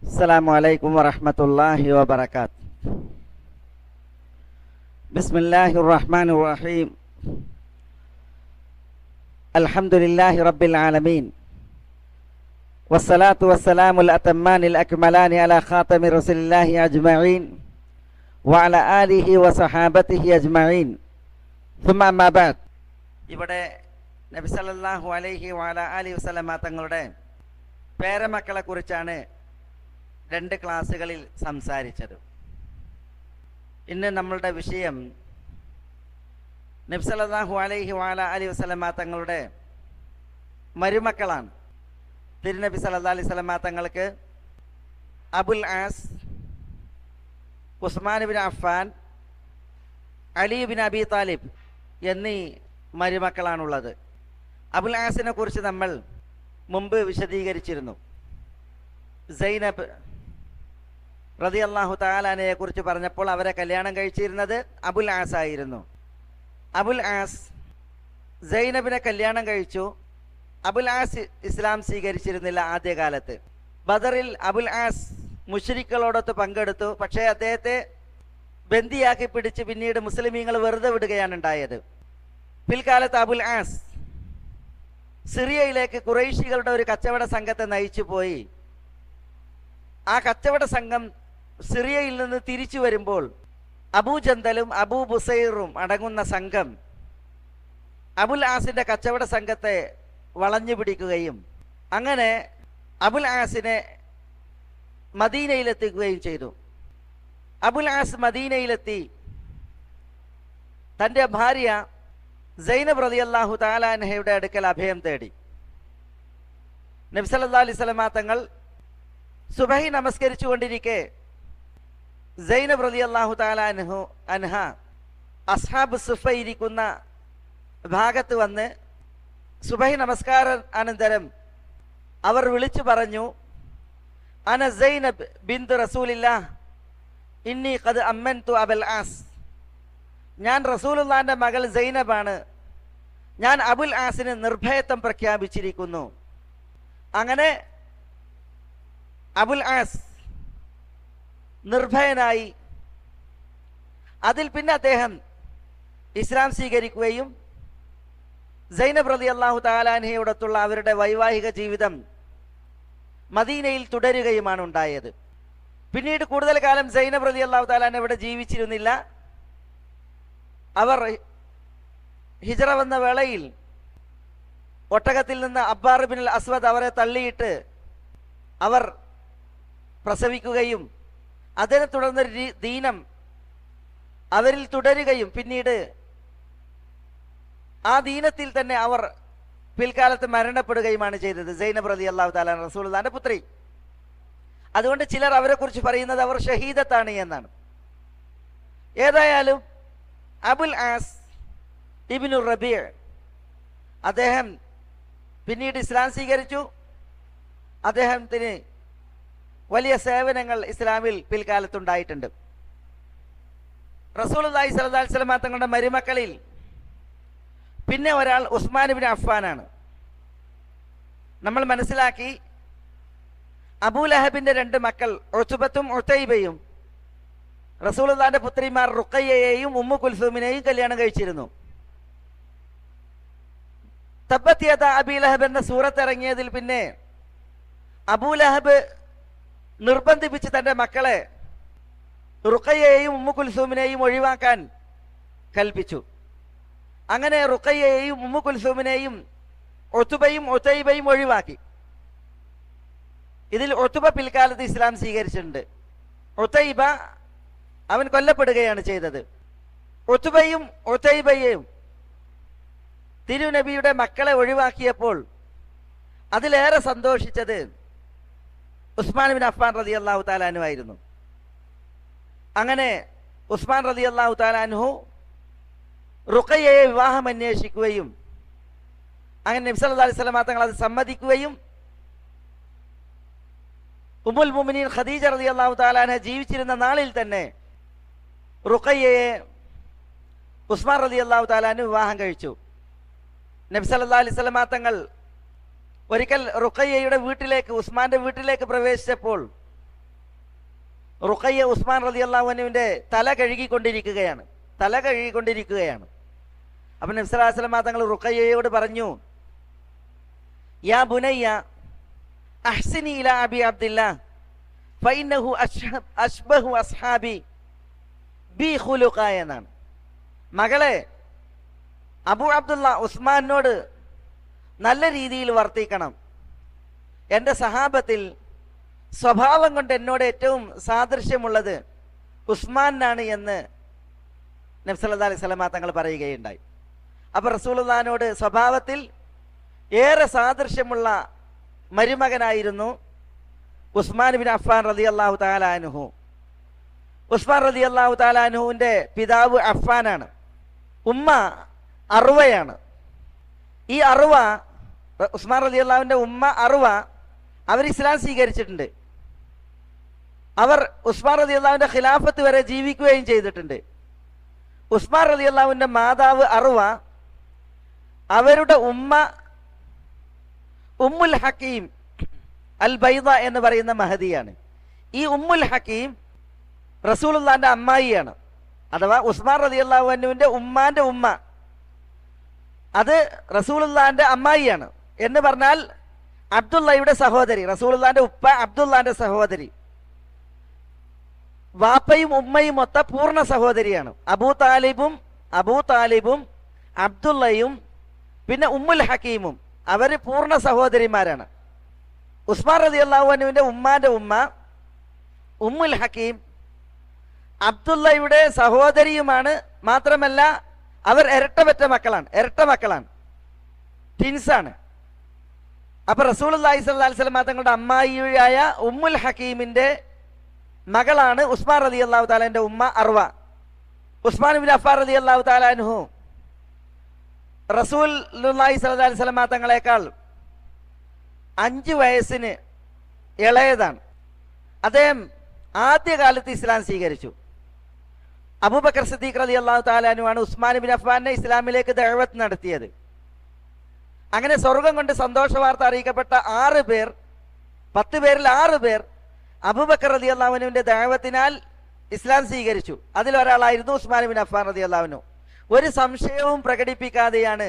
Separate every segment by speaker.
Speaker 1: Assalamualaikum warahmatullahi wabarakatuh. Bismillahirrahmanirrahim. Alhamdulillahi rabbil alamin. Wassalatu wassalamul atammanil akmalani ala khatami rasulillahi ajma'in wa ala alihi wa sahabatihi ajma'in. Thumma amma ba'd. ഇവിടെ നബി സല്ലല്ലാഹു അലൈഹി വഅലാ അലിഹി വസല്ലമ തങ്ങളുടെ പേരമക്കളെ കുറിച്ചാണ് രണ്ട് ക്ലാസ്സുകളിൽ സംസാരിച്ചത്. ഇന്ന് നമ്മളുടെ വിഷയം നബി സല്ലല്ലാഹു അലൈഹി വഅലാ അലിഹി വസല്ലമ തങ്ങളുടെ മരുമക്കളാണ്. തിരുനബി സല്ലല്ലാഹു അലൈഹി വസല്ലമ തങ്ങൾക്ക് അബുൽ ആസ്, ഉസ്മാൻ ബിൻ അഫ്ഫാൻ, അലി ബിൻ അബി താലിബ് എന്നീ മരുമക്കളാണുള്ളത്. അബുൽ ആസിനെ കുറിച്ച് നമ്മൾ മുമ്പ് വിശദീകരിച്ചിരുന്നു. സൈനബ് റളിയല്ലാഹു തആല അൻഹയെ കുറിച്ച് പറഞ്ഞപ്പോൾ അവരെ കല്യാണം കഴിച്ചിരുന്നത് അബുൽ ആസ് ആയിരുന്നു. അബുൽ ആസ് സൈനബിനെ കല്യാണം കഴിച്ചു. അബുൽ ആസ് ഇസ്ലാം സ്വീകരിച്ചിരുന്നില്ല ആദ്യകാലത്ത്. ബദറിൽ അബുൽ ആസ് മുശ്രിക്കുകളോടൊത്ത് പങ്കെടുത്തു. പക്ഷേ അദ്ദേഹത്തെ ബന്ദിയാക്കി പിടിച്ച് പിന്നീട് മുസ്ലിമീങ്ങൾ വെറുതെ വിടുകയാണ് ഉണ്ടായത്. പിൽക്കാലത്ത് അബുൽ ആസ് സിറിയയിലേക്ക് ഖുറൈശികളുടെ ഒരു കച്ചവട സംഘത്തെ നയിച്ചു പോയി. ആ കച്ചവട സംഘം സിറിയയിൽ നിന്ന് തിരിച്ചു വരുമ്പോൾ അബൂ ജന്തലും അബൂ ബുസൈറും അടങ്ങുന്ന സംഘം അബുൽ ആസിന്റെ കച്ചവട സംഘത്തെ വളഞ്ഞു പിടിക്കുകയും അങ്ങനെ അബുൽ ആസിനെ മദീനയിലെത്തിക്കുകയും ചെയ്തു. അബുൽ ആസ് മദീനയിലെത്തി തൻ്റെ ഭാര്യ സൈനബ് റളിയല്ലാഹു തആല അൻഹയുടെ അടുക്കൽ അഭയം തേടി. നബി സല്ലല്ലാഹു അലൈഹി വസല്ലമ തങ്ങൾ സുബഹി നമസ്കരിച്ചു കൊണ്ടിരിക്കെ സൈനബ് റളിയല്ലാഹു തആല അൻഹ അസ്ഹാബ് സുഫ ഇരിക്കുന്ന ഭാഗത്ത് വന്ന് സുബഹി നമസ്കാര അനന്തരം അവർ വിളിച്ചു പറഞ്ഞു, അന സൈനബ് ബിന്ത് റസൂലില്ലാഹ് ഇന്നി ഖദ് അമ്മൻതു അബുൽ ആസ്. ഞാൻ റസൂലുള്ളാഹിന്റെ മകൾ സൈനബാണ്. ഞാൻ അബുൽ ആസിന് നിർഭയത്വം പ്രഖ്യാപിച്ചിരിക്കുന്നു. അങ്ങനെ അബുൽ ആസ് നിർഭയനായി. അതിൽ പിന്നെ അദ്ദേഹം ഇസ്ലാം സ്വീകരിക്കുകയും സൈനബ് റളിയല്ലാഹു തആല അൻഹയോടൊത്തുള്ള അവരുടെ വൈവാഹിക ജീവിതം മദീനയിൽ തുടരുകയുമാണ് ഉണ്ടായത്. പിന്നീട് കൂടുതൽ കാലം സൈനബ് റളിയല്ലാഹു തആല അൻഹ ഇവിടെ ജീവിച്ചിരുന്നില്ല. അവർ ഹിജ്റ വന്ന വേളയിൽ ഒട്ടകത്തിൽ നിന്ന് അബ്ബാർ ബിൻ അൽ അസ്വദ് അവരെ തള്ളിയിട്ട് അവർ പ്രസവിക്കുകയും അതിനെ തുടർന്ന് ദീനം അവരിൽ തുടരുകയും പിന്നീട് ആ ദീനത്തിൽ തന്നെ അവർ പിൽക്കാലത്ത് മരണപ്പെടുകയുമാണ് ചെയ്തത്. സൈനബ് റളിയല്ലാഹു തആല റസൂലുള്ളാഹിന്റെ പുത്രി. അതുകൊണ്ട് ചിലർ അവരെ കുറിച്ച് പറയുന്നത് അവർ ഷഹീദത്താണ് എന്നാണ്. ഏതായാലും അബുൽ ആസ് ഇബ്നു റബീഅ അദ്ദേഹം പിന്നീട് ഇസ്ലാം സ്വീകരിച്ചു. അദ്ദേഹത്തിന് വലിയ സേവനങ്ങൾ ഇസ്ലാമിൽ പിൽക്കാലത്തുണ്ടായിട്ടുണ്ട്. റസൂലുള്ളാഹി സ്വല്ലല്ലാഹു അലൈഹി വസല്ലം തങ്ങളുടെ മരുമക്കളിൽ പിന്നെ ഒരാൾ ഉസ്മാൻ ഇബ്നു അഫ്ഫാനാണ്. നമ്മൾ മനസ്സിലാക്കി, അബൂലഹബിന്റെ രണ്ട് മക്കൾ ഉത്ബത്തും ഉതൈബയും റസൂലുള്ളാഹിന്റെ പുത്രിമാർ റുഖയ്യയെയും ഉമ്മു കുൽസൂമിനെയും കല്യാണം കഴിച്ചിരുന്നു. തബ്ബത് യദാ അബീ ലഹബ് എന്ന സൂറത്ത് ഇറങ്ങിയതിൽ പിന്നെ അബൂലഹബ് നിർബന്ധിപ്പിച്ച് തൻ്റെ മക്കളെ റുഖയ്യയെയും ഉമ്മു കുൽസൂമിനെയും ഒഴിവാക്കാൻ കൽപ്പിച്ചു. അങ്ങനെ റുഖയ്യയെയും ഉമ്മു കുൽസൂമിനെയും ഉത്ബയും ഉതൈബയും ഒഴിവാക്കി. ഇതിൽ ഉത്ബ പിൽക്കാലത്ത് ഇസ്ലാം സ്വീകരിച്ചിട്ടുണ്ട്. ഉതൈബ അവൻ കൊല്ലപ്പെടുകയാണ് ചെയ്തത്. ഉത്ബയും ഉതൈബയും തിരുനബിയുടെ മക്കളെ ഒഴിവാക്കിയപ്പോൾ അതിലേറെ സന്തോഷിച്ചത് ഉസ്മാൻ ബിൻ അഫ്ഫാൻ റളിയല്ലാഹു തആല അൻഹു ആയിരുന്നു. അങ്ങനെ ഉസ്മാൻ റളിയല്ലാഹു തആല അൻഹു റുഖയ്യയെ വിവാഹം അന്വേഷിക്കുകയും അങ്ങനെ നബി സല്ലല്ലാഹു അലൈഹി വസല്ലം തങ്ങൾ അത് സമ്മതിക്കുകയും ഉമ്മുൽ മുഅ്മിനീൻ ഖദീജ റളിയല്ലാഹു തആല അൻഹ ജീവിച്ചിരുന്ന നാളിൽ തന്നെ റുഖയ്യയെ ഉസ്മാൻ റളിയല്ലാഹു തആല അൻഹു വിവാഹം കഴിച്ചു. നബി സല്ലല്ലാഹു അലൈഹി വസല്ലം തങ്ങൾ ഒരിക്കൽ റുഖയ്യയുടെ വീട്ടിലേക്ക്, ഉസ്മാന്റെ വീട്ടിലേക്ക് പ്രവേശിച്ചപ്പോൾ റുഖയ്യ ഉസ്മാൻ റളിയല്ലാഹു അൻഹുവിന്റെ തല കഴുകിക്കൊണ്ടിരിക്കുകയാണ്. അപ്പം നബി സല്ലല്ലാഹു അലൈഹി വസല്ലം തങ്ങൾ റുഖയ്യയോട് പറഞ്ഞു, യാ ബുനയ്യ അഹ്സിനി ഇലാ അബി അബ്ദില്ലാഹ് ഫഇന്നഹു അശ്ബഹു അസ്ഹാബി ബി ഖുലുഖ എന്നാണ്. മകളെ, അബു അബ്ദുള്ള ഉസ്മാനോട് നല്ല രീതിയിൽ വർത്തിക്കണം. എൻ്റെ സഹാബത്തിൽ സ്വഭാവം കൊണ്ട് എന്നോട് ഏറ്റവും സാദൃശ്യമുള്ളത് ഉസ്മാനാണ് എന്ന് നബി സല്ലല്ലാഹു അലൈഹി വസല്ലം തങ്ങൾ പറയുകയുണ്ടായി. അപ്പോൾ റസൂലുള്ളാഹിനോട് സ്വഭാവത്തിൽ ഏറെ സാദൃശ്യമുള്ള മരുമകനായിരുന്നു ഉസ്മാൻ ബിൻ അഫ്ഫാൻ റളിയല്ലാഹു തആല അൻഹു. ഉസ്മാൻ റളിയല്ലാഹു തആല അൻഹുവിൻ്റെ പിതാവ് അഫ്ഫാനാണ്, ഉമ്മ അർവയാണ്. ഈ അർവ, ഉസ്മാൻ റളിയല്ലാഹുവിൻ്റെ ഉമ്മ അർവ, അവർ ഇസ്ലാം സ്വീകരിച്ചിട്ടുണ്ട്. അവർ ഉസ്മാൻ റളിയല്ലാഹുവിൻ്റെ ഖിലാഫത്ത് വരെ ജീവിക്കുകയും ചെയ്തിട്ടുണ്ട്. ഉസ്മാൻ റളിയല്ലാഹുവിൻ്റെ മാതാവ് അർവ, അവരുടെ ഉമ്മ ഉമ്മുൽ ഹക്കീം അൽ ബൈദ എന്ന് പറയുന്ന മഹദിയാണ്. ഈ ഉമ്മുൽ ഹക്കീം റസൂലുള്ളാഹിന്റെ അമ്മായിയാണ്. അഥവാ ഉസ്മാൻ റളിയല്ലാഹു അൻഹുവിന്റെ ഉമ്മാന്റെ ഉമ്മ, അത് റസൂലുള്ളാഹിന്റെ അമ്മായിയാണ്. എന്ന് പറഞ്ഞാൽ അബ്ദുള്ളയുടെ സഹോദരി, റസൂലുള്ളാഹിന്റെ ഉപ്പ അബ്ദുള്ളാഹിന്റെ സഹോദരി, വാപ്പയും ഉമ്മയും ഒത്ത പൂർണ്ണ സഹോദരിയാണ്. അബൂ താലിബും അബ്ദുള്ളയും പിന്നെ ഉമ്മുൽ ഹക്കീമും അവർ പൂർണ്ണ സഹോദരിമാരാണ്. ഉസ്മാൻ റളിയല്ലാഹു അൻഹുവിന്റെ ഉമ്മാന്റെ ഉമ്മ ഉമ്മുൽ ഹക്കീം അബ്ദുള്ളയുടെ സഹോദരിയുമാണ്. മാത്രമല്ല അവർ ഇരട്ട മക്കളാണ്, ട്വിൻസാണ്. അപ്പൊ റസൂലുള്ളാഹി സ്വല്ലല്ലാഹു അലൈഹി വസല്ലം തങ്ങളുടെ അമ്മായിയായ ഉമ്മുൽ ഹക്കീമിന്റെ മകളാണ് ഉസ്മാൻ റളിയല്ലാഹു തആലയുടെ ഉമ്മ അർവ. ഉസ്മാൻ ബിൻ അഫ്ഫാൻ റളിയല്ലാഹു തആല അൻഹു റസൂലുള്ളാഹി സ്വല്ലല്ലാഹു അലൈഹി വസല്ലം തങ്ങളെക്കാൾ 5 വയസ്സിന് ഇളയതാണ്. അദ്ദേഹം ആദ്യകാലത്ത് ഇസ്ലാം സ്വീകരിച്ചു. അബൂബക്കർ സിദ്ദീഖ് റളിയല്ലാഹു തആല അൻഹു ആണ് ഉസ്മാൻ ബിൻ അഫ്ഫാനെ ഇസ്ലാമിലേക്ക് ദഅവത്ത് നടത്തിയത്. അങ്ങനെ സ്വർഗം കൊണ്ട് സന്തോഷ വാർത്ത അറിയിക്കപ്പെട്ട 6 പേർ, 10 പേരിൽ 6 പേർ അബൂബക്കർ റളിയല്ലാഹു അൻഹുവിന്റെ ദഅവത്തിനാൽ ഇസ്ലാം സ്വീകരിച്ചു. അതിലൊരാളായിരുന്നു ഉസ്മാൻ ബിൻ അഫ്ഫാൻ റളിയല്ലാഹു അൻഹു. ഒരു സംശയവും പ്രകടിപ്പിക്കാതെയാണ്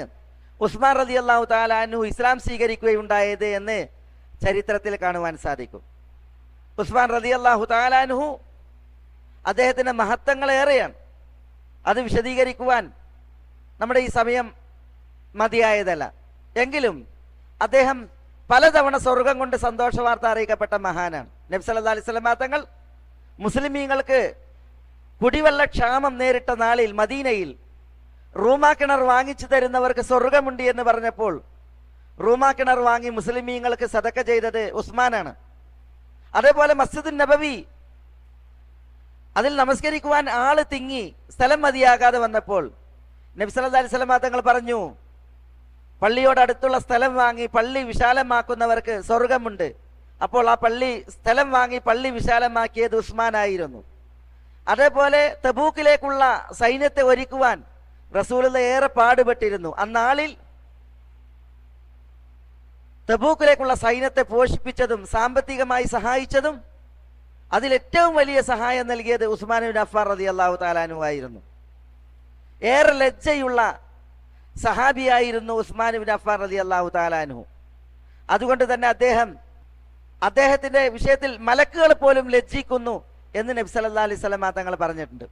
Speaker 1: ഉസ്മാൻ റളിയല്ലാഹു തആല അൻഹു ഇസ്ലാം സ്വീകരിക്കുകയുണ്ടായത് എന്ന് ചരിത്രത്തിൽ കാണുവാൻ സാധിക്കും. ഉസ്മാൻ റളിയല്ലാഹു തആല അൻഹു അദ്ദേഹത്തിൻ്റെ മഹത്വങ്ങളേറെയാണ്. അത് വിശദീകരിക്കുവാൻ നമ്മുടെ ഈ സമയം മതിയായതല്ല. എങ്കിലും അദ്ദേഹം പലതവണ സ്വർഗം കൊണ്ട് സന്തോഷ വാർത്ത അറിയിക്കപ്പെട്ട മഹാനാണ്. നബി സല്ലല്ലാഹു അലൈഹി വസല്ലം തങ്ങൾ മുസ്ലിമീങ്ങൾക്ക് കുടിവെള്ള ക്ഷാമം നേരിട്ട നാളിൽ മദീനയിൽ റൂമാ കിണർ വാങ്ങിച്ചു തരുന്നവർക്ക് സ്വർഗമുണ്ട് എന്ന് പറഞ്ഞപ്പോൾ റൂമാ കിണർ വാങ്ങി മുസ്ലിമീങ്ങൾക്ക് സദക്ക ചെയ്തത് ഉസ്മാനാണ്. അതേപോലെ മസ്ജിദുൻ നബവി, അതിൽ നമസ്കരിക്കുവാൻ ആള് തിങ്ങി സ്ഥലം മതിയാകാതെ വന്നപ്പോൾ നബി സല്ലല്ലാഹു അലൈഹി വസല്ലം തങ്ങൾ പറഞ്ഞു, പള്ളിയോട് അടുത്തുള്ള സ്ഥലം വാങ്ങി പള്ളി വിശാലമാക്കുന്നവർക്ക് സ്വർഗമുണ്ട്. അപ്പോൾ ആ സ്ഥലം വാങ്ങി പള്ളി വിശാലമാക്കിയത് ഉസ്മാനായിരുന്നു. അതേപോലെ തബൂക്കിലേക്കുള്ള സൈന്യത്തെ ഒരുക്കുവാൻ റസൂലുള്ള ഏറെ പാടുപെട്ടിരുന്നു. അന്നാളിൽ തബൂക്കിലേക്കുള്ള സൈന്യത്തെ പോഷിപ്പിച്ചതും സാമ്പത്തികമായി സഹായിച്ചതും അതിലേറ്റവും വലിയ സഹായം നൽകിയത് ഉസ്മാൻ ബിൻ അഫ്ഫാൻ റളിയല്ലാഹു തആല അൻഹു ആയിരുന്നു. ഏറെ ലജ്ജയുള്ള സഹാബിയായിരുന്നു ഉസ്മാൻ ബിൻ അഫ്ഫാൻ റളിയല്ലാഹു തആല അൻഹു. അതുകൊണ്ട് തന്നെ അദ്ദേഹത്തിന്റെ വിഷയത്തിൽ മലക്കുകൾ പോലും ലജ്ജിക്കുന്നു എന്ന് നബി സല്ലല്ലാഹു അലൈഹി വസല്ലം തങ്ങൾ പറഞ്ഞിട്ടുണ്ട്.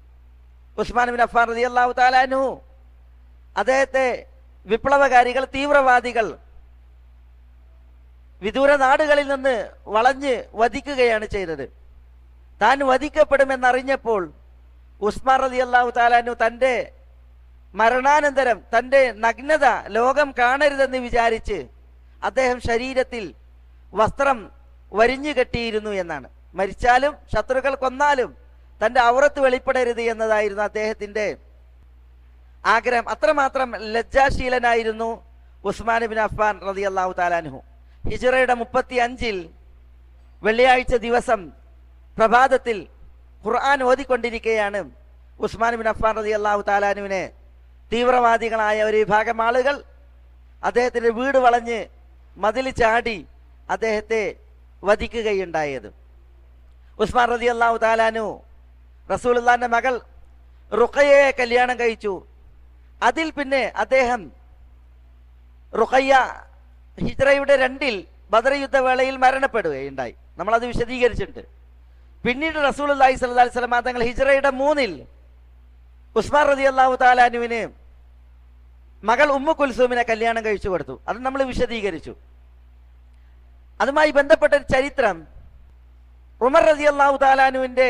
Speaker 1: ഉസ്മാൻ ബിൻ അഫ്ഫാൻ റളിയല്ലാഹു തആല അൻഹു അദ്ദേഹത്തെ വിപ്ലവകാരികൾ, തീവ്രവാദികൾ വിദൂര നാടുകളിൽ നിന്ന് വളഞ്ഞ് വധിക്കുകയാണ് ചെയ്തത്. താൻ വധിക്കപ്പെടുമെന്നറിഞ്ഞപ്പോൾ ഉസ്മാൻ റളിയല്ലാഹു തആല അൻഹു തൻ്റെ മരണാനന്തരം തൻ്റെ നഗ്നത ലോകം കാണരുതെന്ന് വിചാരിച്ച് അദ്ദേഹം ശരീരത്തിൽ വസ്ത്രം വരിഞ്ഞു കെട്ടിയിരുന്നു എന്നാണ്. മരിച്ചാലും ശത്രുക്കൾ കൊന്നാലും തൻ്റെ ഔറത്ത് വെളിപ്പെടരുത് എന്നതായിരുന്നു അദ്ദേഹത്തിൻ്റെ ആഗ്രഹം. അത്രമാത്രം ലജ്ജാശീലനായിരുന്നു ഉസ്മാൻ ബിൻ അഫ്ഫാൻ റളിയല്ലാഹു തആല അൻഹു. ഹിജ്റയുടെ 35 വെള്ളിയാഴ്ച ദിവസം പ്രഭാതത്തിൽ ഖുർആൻ ഓതിക്കൊണ്ടിരിക്കുകയാണ് ഉസ്മാൻ ബിൻ അഫ്ഫാൻ റളിയല്ലാഹു തആല അൻഹുവിനെ തീവ്രവാദികളായ ഒരു വിഭാഗം ആളുകൾ അദ്ദേഹത്തിൻ്റെ വീട് വളഞ്ഞ് മതിൽ ചാടി അദ്ദേഹത്തെ വധിക്കുകയുണ്ടായത്. ഉസ്മാൻ റളിയല്ലാഹു തആല അൻഹു റസൂലുള്ളാഹിന്റെ മകൾ റുഖയ്യയെ കല്യാണം കഴിച്ചു. അതിൽ പിന്നെ അദ്ദേഹം റുഖയ്യ ഹിജ്റയുടെ 2-ൽ ബദർ യുദ്ധവേളയിൽ മരണപ്പെടുകയുണ്ടായി. നമ്മളത് വിശദീകരിച്ചിട്ടുണ്ട്. പിന്നീട് റസൂലുള്ളാഹി സ്വല്ലല്ലാഹി അലൈഹി വസല്ലം തങ്ങൾ ഹിജ്റയുടെ 3-ൽ ഉസ്മാൻ റളിയല്ലാഹു തആല അൻഹുവിന് മകൾ ഉമ്മു കുൽസൂമിനെ കല്യാണം കഴിച്ചു കൊടുത്തു. അത് നമ്മൾ വിശദീകരിച്ചു. അതുമായി ബന്ധപ്പെട്ട ഒരു ചരിത്രം, ഉമർ റളിയല്ലാഹു തആല അൻഹുവിന്റെ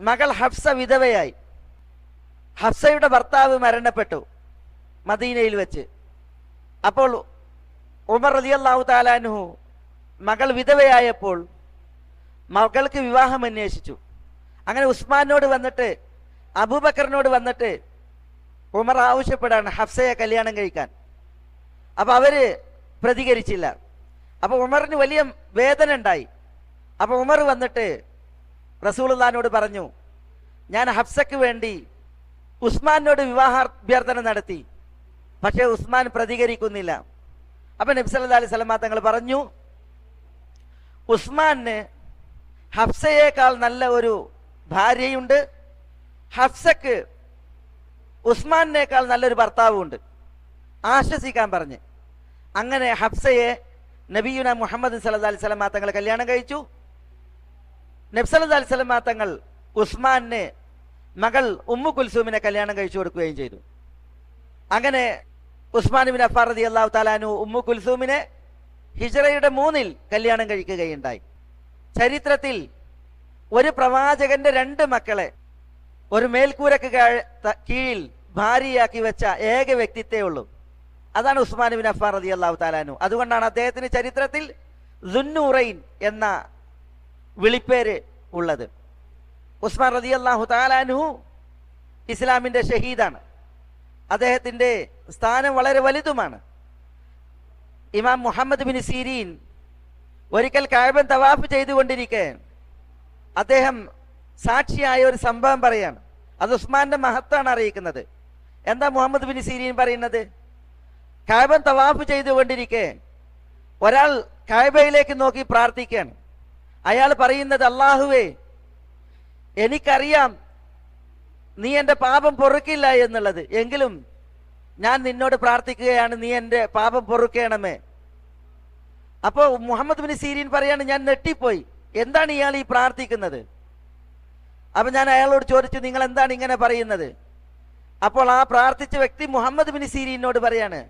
Speaker 1: മകൾ ഹഫ്സ വിധവയായി. ഹഫ്സയുടെ ഭർത്താവ് മരണപ്പെട്ടു മദീനയിൽ വെച്ച്. അപ്പോൾ ഉമർ റളിയല്ലാഹു തആല അൻഹു മകൾ വിധവയായപ്പോൾ മകൾക്ക് വിവാഹം അന്വേഷിച്ചു. അങ്ങനെ ഉസ്മാനോട് വന്നിട്ട് അബൂബക്കറിനോട് വന്നിട്ട് ഉമർ ആവശ്യപ്പെടാണ് ഹഫ്സയെ കല്യാണം കഴിക്കാൻ. അപ്പോൾ അവര് പ്രതികരിച്ചില്ല. അപ്പോൾ ഉമറിന് വലിയ വേദന ഉണ്ടായി. അപ്പോൾ ഉമർ വന്നിട്ട് റസൂലുള്ളാഹിനോട് പറഞ്ഞു, ഞാൻ ഹഫ്സയ്ക്ക് വേണ്ടി ഉസ്മാനോട് വിവാഹാഭ്യർത്ഥന നടത്തി, പക്ഷേ ഉസ്മാൻ പ്രതികരിക്കുന്നില്ല. അപ്പം നബി സല്ലല്ലാഹു അലൈഹി വസല്ലം തങ്ങൾ പറഞ്ഞു, ഉസ്മാന് ഹഫ്സയേക്കാൾ നല്ല ഒരു ഭാര്യയുണ്ട്, ഹഫ്സക്ക് ഉസ്മാനേക്കാൾ നല്ലൊരു ഭർത്താവുണ്ട്, ആശ്വസിക്കാൻ പറഞ്ഞ്. അങ്ങനെ ഹഫ്സയെ നബിയുന മുഹമ്മദ് സല്ലല്ലാഹു അലൈഹി വസല്ലം തങ്ങൾ കല്യാണം കഴിച്ചു. നബി സല്ലല്ലാഹു അലൈഹി വസല്ലം തങ്ങൾ ഉസ്മാന് മകൾ ഉമ്മു കുൽസൂമിനെ കല്യാണം കഴിച്ചു കൊടുക്കുകയും ചെയ്തു. അങ്ങനെ ഉസ്മാൻ ബിൻ അഫ്ഫാൻ റളിയല്ലാഹു തആല അൻഹു ഉമ്മു കുൽസൂമിനെ ഹിജ്റയുടെ 3-ൽ കല്യാണം കഴിക്കുകയുണ്ടായി. ചരിത്രത്തിൽ ഒരു പ്രവാചകന്റെ 2 മക്കളെ ഒരു മേൽക്കൂരക്ക് കീഴിൽ ഭാര്യയാക്കി വെച്ച ഏക വ്യക്തിത്വേ ഉള്ളൂ. അതാണ് ഉസ്മാൻ ബിൻ അഫ്ഫാൻ റളിയല്ലാഹു തആല അൻഹു. അതുകൊണ്ടാണ് അദ്ദേഹത്തിന് ചരിത്രത്തിൽ ദുന്നൂറൈൻ എന്ന വിളിപ്പേര് ഉള്ളത്. ഉസ്മാൻ റളിയല്ലാഹു തആല അൻഹു ഇസ്ലാമിന്റെ ഷഹീദാണ്. അദ്ദേഹത്തിന്റെ സ്ഥാനം വളരെ വലുതുമാണ്. ഇമാം മുഹമ്മദ് ബിൻ സീരീൻ ഒരിക്കൽ കഅബ തവാഫ് ചെയ്തുകൊണ്ടിരിക്കെ അദ്ദേഹം സാക്ഷിയായ ഒരു സംഭവം പറയാണ്. അത് ഉസ്മാന്റെ മഹത്താണ് അറിയിക്കുന്നത്. എന്താ മുഹമ്മദ് ബിൻ സീരീൻ പറയുന്നത്? കഅബ തവാഫ് ചെയ്തുകൊണ്ടിരിക്കെ ഒരാൾ കഅബയിലേക്ക് നോക്കി പ്രാർത്ഥിക്കുകയാണ്. അയാൾ പറയുന്നത്, അല്ലാഹുവേ, എനിക്കറിയാം നീ എൻ്റെ പാപം പൊറുക്കില്ല എന്നുള്ളത്, എങ്കിലും ഞാൻ നിന്നോട് പ്രാർത്ഥിക്കുകയാണ്, നീ എൻ്റെ പാപം പൊറുക്കണമേ. അപ്പോൾ മുഹമ്മദ് ബിൻ സീരീൻ പറയാണ്, ഞാൻ നെട്ടിപ്പോയി, എന്താണ് ഇയാൾ ഈ പ്രാർത്ഥിക്കുന്നത്? അപ്പൊ ഞാൻ അയാളോട് ചോദിച്ചു, നിങ്ങൾ എന്താണ് ഇങ്ങനെ പറയുന്നത്? അപ്പോൾ ആ പ്രാർത്ഥിച്ച വ്യക്തി മുഹമ്മദ് ബിൻ സീരീനോട് പറയാണ്,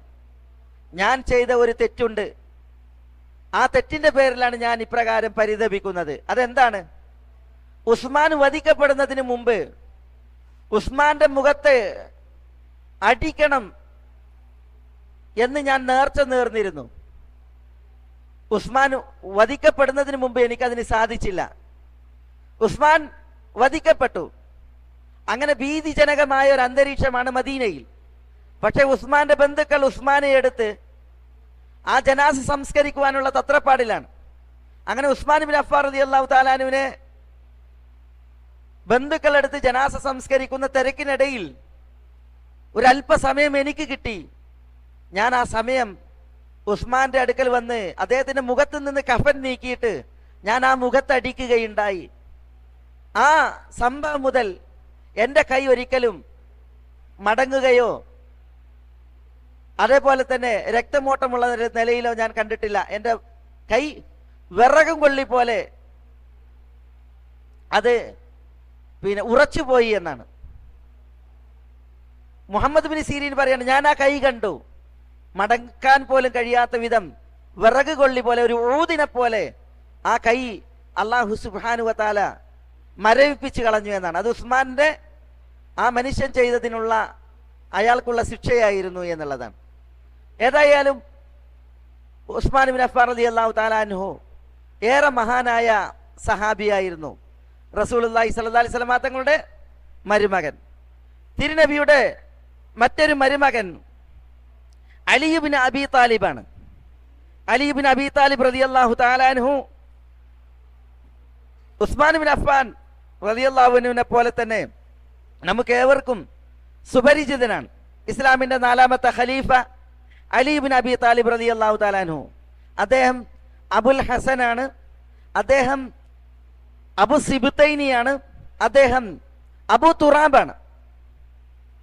Speaker 1: ഞാൻ ചെയ്ത ഒരു തെറ്റുണ്ട്, ആ തെറ്റിന്റെ പേരിലാണ് ഞാൻ ഇപ്രകാരം പരിതപിക്കുന്നത്. അതെന്താണ്? ഉസ്മാൻ വധിക്കപ്പെടുന്നതിന് മുമ്പ് ഉസ്മാന്റെ മുഖത്ത് അടിക്കണം എന്ന് ഞാൻ നേർച്ച നേർന്നിരുന്നു. ഉസ്മാൻ വധിക്കപ്പെടുന്നതിന് മുമ്പ് എനിക്കതിന് സാധിച്ചില്ല. ഉസ്മാൻ വധിക്കപ്പെട്ടു. അങ്ങനെ ഭീതിജനകമായ ഒരു അന്തരീക്ഷമാണ് മദീനയിൽ. പക്ഷെ ഉസ്മാന്റെ ബന്ധുക്കൾ ഉസ്മാനെ എടുത്ത് ആ ജനാസ സംസ്കരിക്കുവാനുള്ള തത്രപ്പാടിലാണ്. അങ്ങനെ ഉസ്മാൻ ബിൻ അഫ്ഫാൻ റളിയല്ലാഹു തആല അൻഹുവിനെ ബന്ധുക്കളെടുത്ത് ജനാസ സംസ്കരിക്കുന്ന തിരക്കിനിടയിൽ ഒരല്പസമയം എനിക്ക് കിട്ടി. ഞാൻ ആ സമയം ഉസ്മാന്റെ അടുക്കൽ വന്ന് അദ്ദേഹത്തിന്റെ മുഖത്ത് നിന്ന് കഫൻ നീക്കിയിട്ട് ഞാൻ ആ മുഖത്തടിക്കുകയുണ്ടായി. ആ സംഭവം മുതൽ എൻ്റെ കൈ ഒരിക്കലും മടങ്ങുകയോ അതേപോലെ തന്നെ രക്തമോട്ടമുള്ള നിലയിലോ ഞാൻ കണ്ടിട്ടില്ല. എൻ്റെ കൈ വിറകും കൊള്ളി പോലെ അത് ഉറച്ചുപോയി എന്നാണ് മുഹമ്മദ് ബിൻ സീരീൻ പറയാണ്. ഞാൻ ആ കൈ കണ്ടു, മടക്കാൻ പോലും കഴിയാത്ത വിധം വിറക് കൊള്ളി പോലെ, ഒരു ഊതിനെ പോലെ ആ കൈ അല്ലാഹു സുബ്ഹാനഹു വ തആല മരവിപ്പിച്ച് കളഞ്ഞു എന്നാണ്. അത് ഉസ്മാന്റെ ആ മനുഷ്യൻ ചെയ്തതിനുള്ള അയാൾക്കുള്ള ശിക്ഷയായിരുന്നു എന്നുള്ളതാണ്. ഏതായാലും ഉസ്മാൻ ബിൻ അഫ്ഫാൻ റളിയല്ലാഹു തആല അൻഹു ഏറെ മഹാനായ സഹാബിയായിരുന്നു. റസൂലുള്ളാഹി സ്വല്ലല്ലാഹി അലൈഹി വസല്ലം തങ്ങളുടെ മരുമകൻ, തിരുനബിയുടെ മറ്റൊരു മരുമകൻ അലി ഇബ്നു അബീ താലിബാണ്. അലി ഇബ്നു അബീ താലിബ് റളിയല്ലാഹു തആല അൻഹു ഉസ്മാൻ ബിൻ അഫ്ഫാൻ റളിയല്ലാഹു അൻഹുവിനെ പോലെ തന്നെ നമുക്ക് ഏവർക്കും സുപരിചിതനാണ്. ഇസ്ലാമിന്റെ 4ാമത്തെ ഖലീഫ അലി ഇബ്നു അബീ താലിബ് റളിയല്ലാഹു തആല അൻഹു, അദ്ദേഹം അബുൽ ഹസനാണ്. അദ്ദേഹം അബു സിബുത്തൈനിയാണ്, അദ്ദേഹം അബു തുറാബാണ്.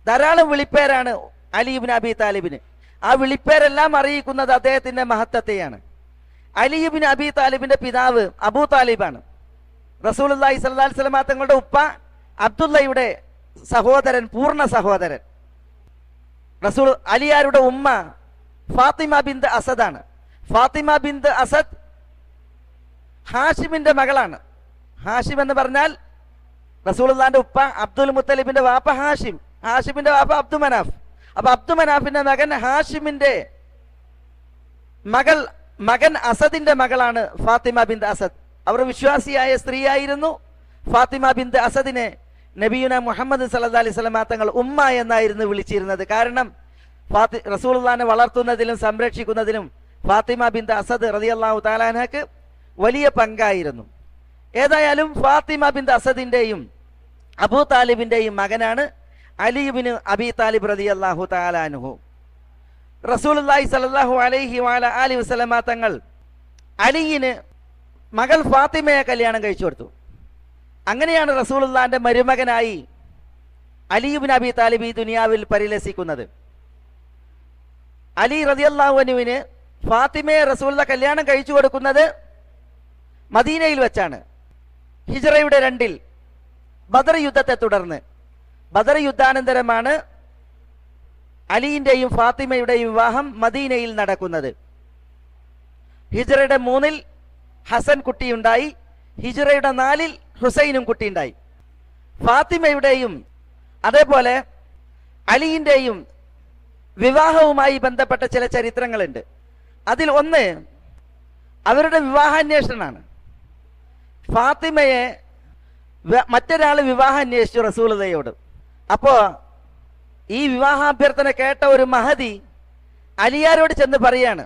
Speaker 1: ധാരാളം വിളിപ്പേരാണ് അലി ഇബ്നു അബി താലിബിന്. ആ വിളിപ്പേരെല്ലാം അറിയിക്കുന്നത് അദ്ദേഹത്തിന്റെ മഹത്വത്തെയാണ്. അലി ഇബ്നു അബി താലിബിന്റെ പിതാവ് അബൂ താലിബാണ്. റസൂലുള്ളാഹി സ്വല്ലല്ലാഹു അലൈഹി വസല്ലം തങ്ങളുടെ ഉപ്പ അബ്ദുള്ളയുടെ സഹോദരൻ, പൂർണ്ണ സഹോദരൻ. റസൂൽ അലിയാരുടെ ഉമ്മ ഫാത്തിമ ബിന്ത് അസദാണ്. ഫാത്തിമ ബിന്ത് അസദ് ഹാഷിമിന്റെ മകളാണ്. ഹാഷിം എന്ന് പറഞ്ഞാൽ റസൂലുള്ളാഹിന്റെ ഉപ്പ അബ്ദുൽ മുത്തലിബിന്റെ വാപ്പ ഹാഷിം, ഹാഷിമിന്റെ വാപ്പ അബ്ദു മനാഫ്. അപ്പൊ അബ്ദു മനാഫിന്റെ മകൻ ഹാഷിമിന്റെ മകൻ അസദിന്റെ മകളാണ് ഫാത്തിമ ബിന്ത് അസദ്. അവർ വിശ്വാസിയായ സ്ത്രീയായിരുന്നു. ഫാത്തിമ ബിന്ത് അസദിനെ നബിയുന മുഹമ്മദ് സല്ലല്ലാഹു അലൈഹി വസല്ലം തങ്ങൾ ഉമ്മ എന്നായിരുന്നു വിളിച്ചിരുന്നത്. കാരണം റസൂലുള്ളാഹിനെ വളർത്തുന്നതിലും സംരക്ഷിക്കുന്നതിലും ഫാത്തിമ ബിന്ത് അസദ് റളിയല്ലാഹു തആല അൻഹക്ക് വലിയ പങ്കായിരുന്നു. ഏതായാലും ഫാത്തിമ ബിന്ത് അസദിന്റെയും അബൂ താലിബിന്റെയും മകനാണ് അലി ഇബ്നു അബി താലിബ് റളിയല്ലാഹു തആല അൻഹു. റസൂലുള്ളാഹി സ്വല്ലല്ലാഹു അലൈഹി വഅലൈഹി വസല്ലം തങ്ങൾ അലിയിന് മകൾ ഫാത്തിമയെ കല്യാണം കഴിച്ചു കൊടുത്തു. അങ്ങനെയാണ് റസൂലുള്ളാഹിന്റെ മരുമകനായി അലി ഇബ്നു അബി താലിബ് ഈ ദുനിയാവിൽ പരിലസിക്കുന്നത്. അലി റളിയല്ലാഹു അൻഹുവിന് ഫാത്തിമയെ റസൂലുള്ളാഹി കല്യാണം കഴിച്ചു കൊടുക്കുന്നത് മദീനയിൽ വെച്ചാണ്. ഹിജ്റയുടെ 2-ൽ ബദർ യുദ്ധത്തെ തുടർന്ന്, ബദർ യുദ്ധാനന്തരമാണ് അലിയുടെയും ഫാത്തിമയുടെയും വിവാഹം മദീനയിൽ നടക്കുന്നത്. ഹിജ്റയുടെ 3-ൽ ഹസൻ കുട്ടിയുണ്ടായി, ഹിജ്റയുടെ 4-ൽ ഹുസൈനും കുട്ടിയുണ്ടായി. ഫാത്തിമയുടെയും അതേപോലെ അലിയുടെയും വിവാഹവുമായി ബന്ധപ്പെട്ട ചില ചരിത്രങ്ങളുണ്ട്. അതിൽ ഒന്ന് അവരുടെ വിവാഹാന്വേഷണമാണ്. ഫാത്തിമയെ മറ്റൊരാൾ വിവാഹം അന്വേഷിച്ചു റസൂലുള്ളാഹിയോട്. അപ്പോൾ ഈ വിവാഹാഭ്യർത്ഥന കേട്ട ഒരു മഹദി അലിയാരോട് ചെന്ന് പറയാണ്,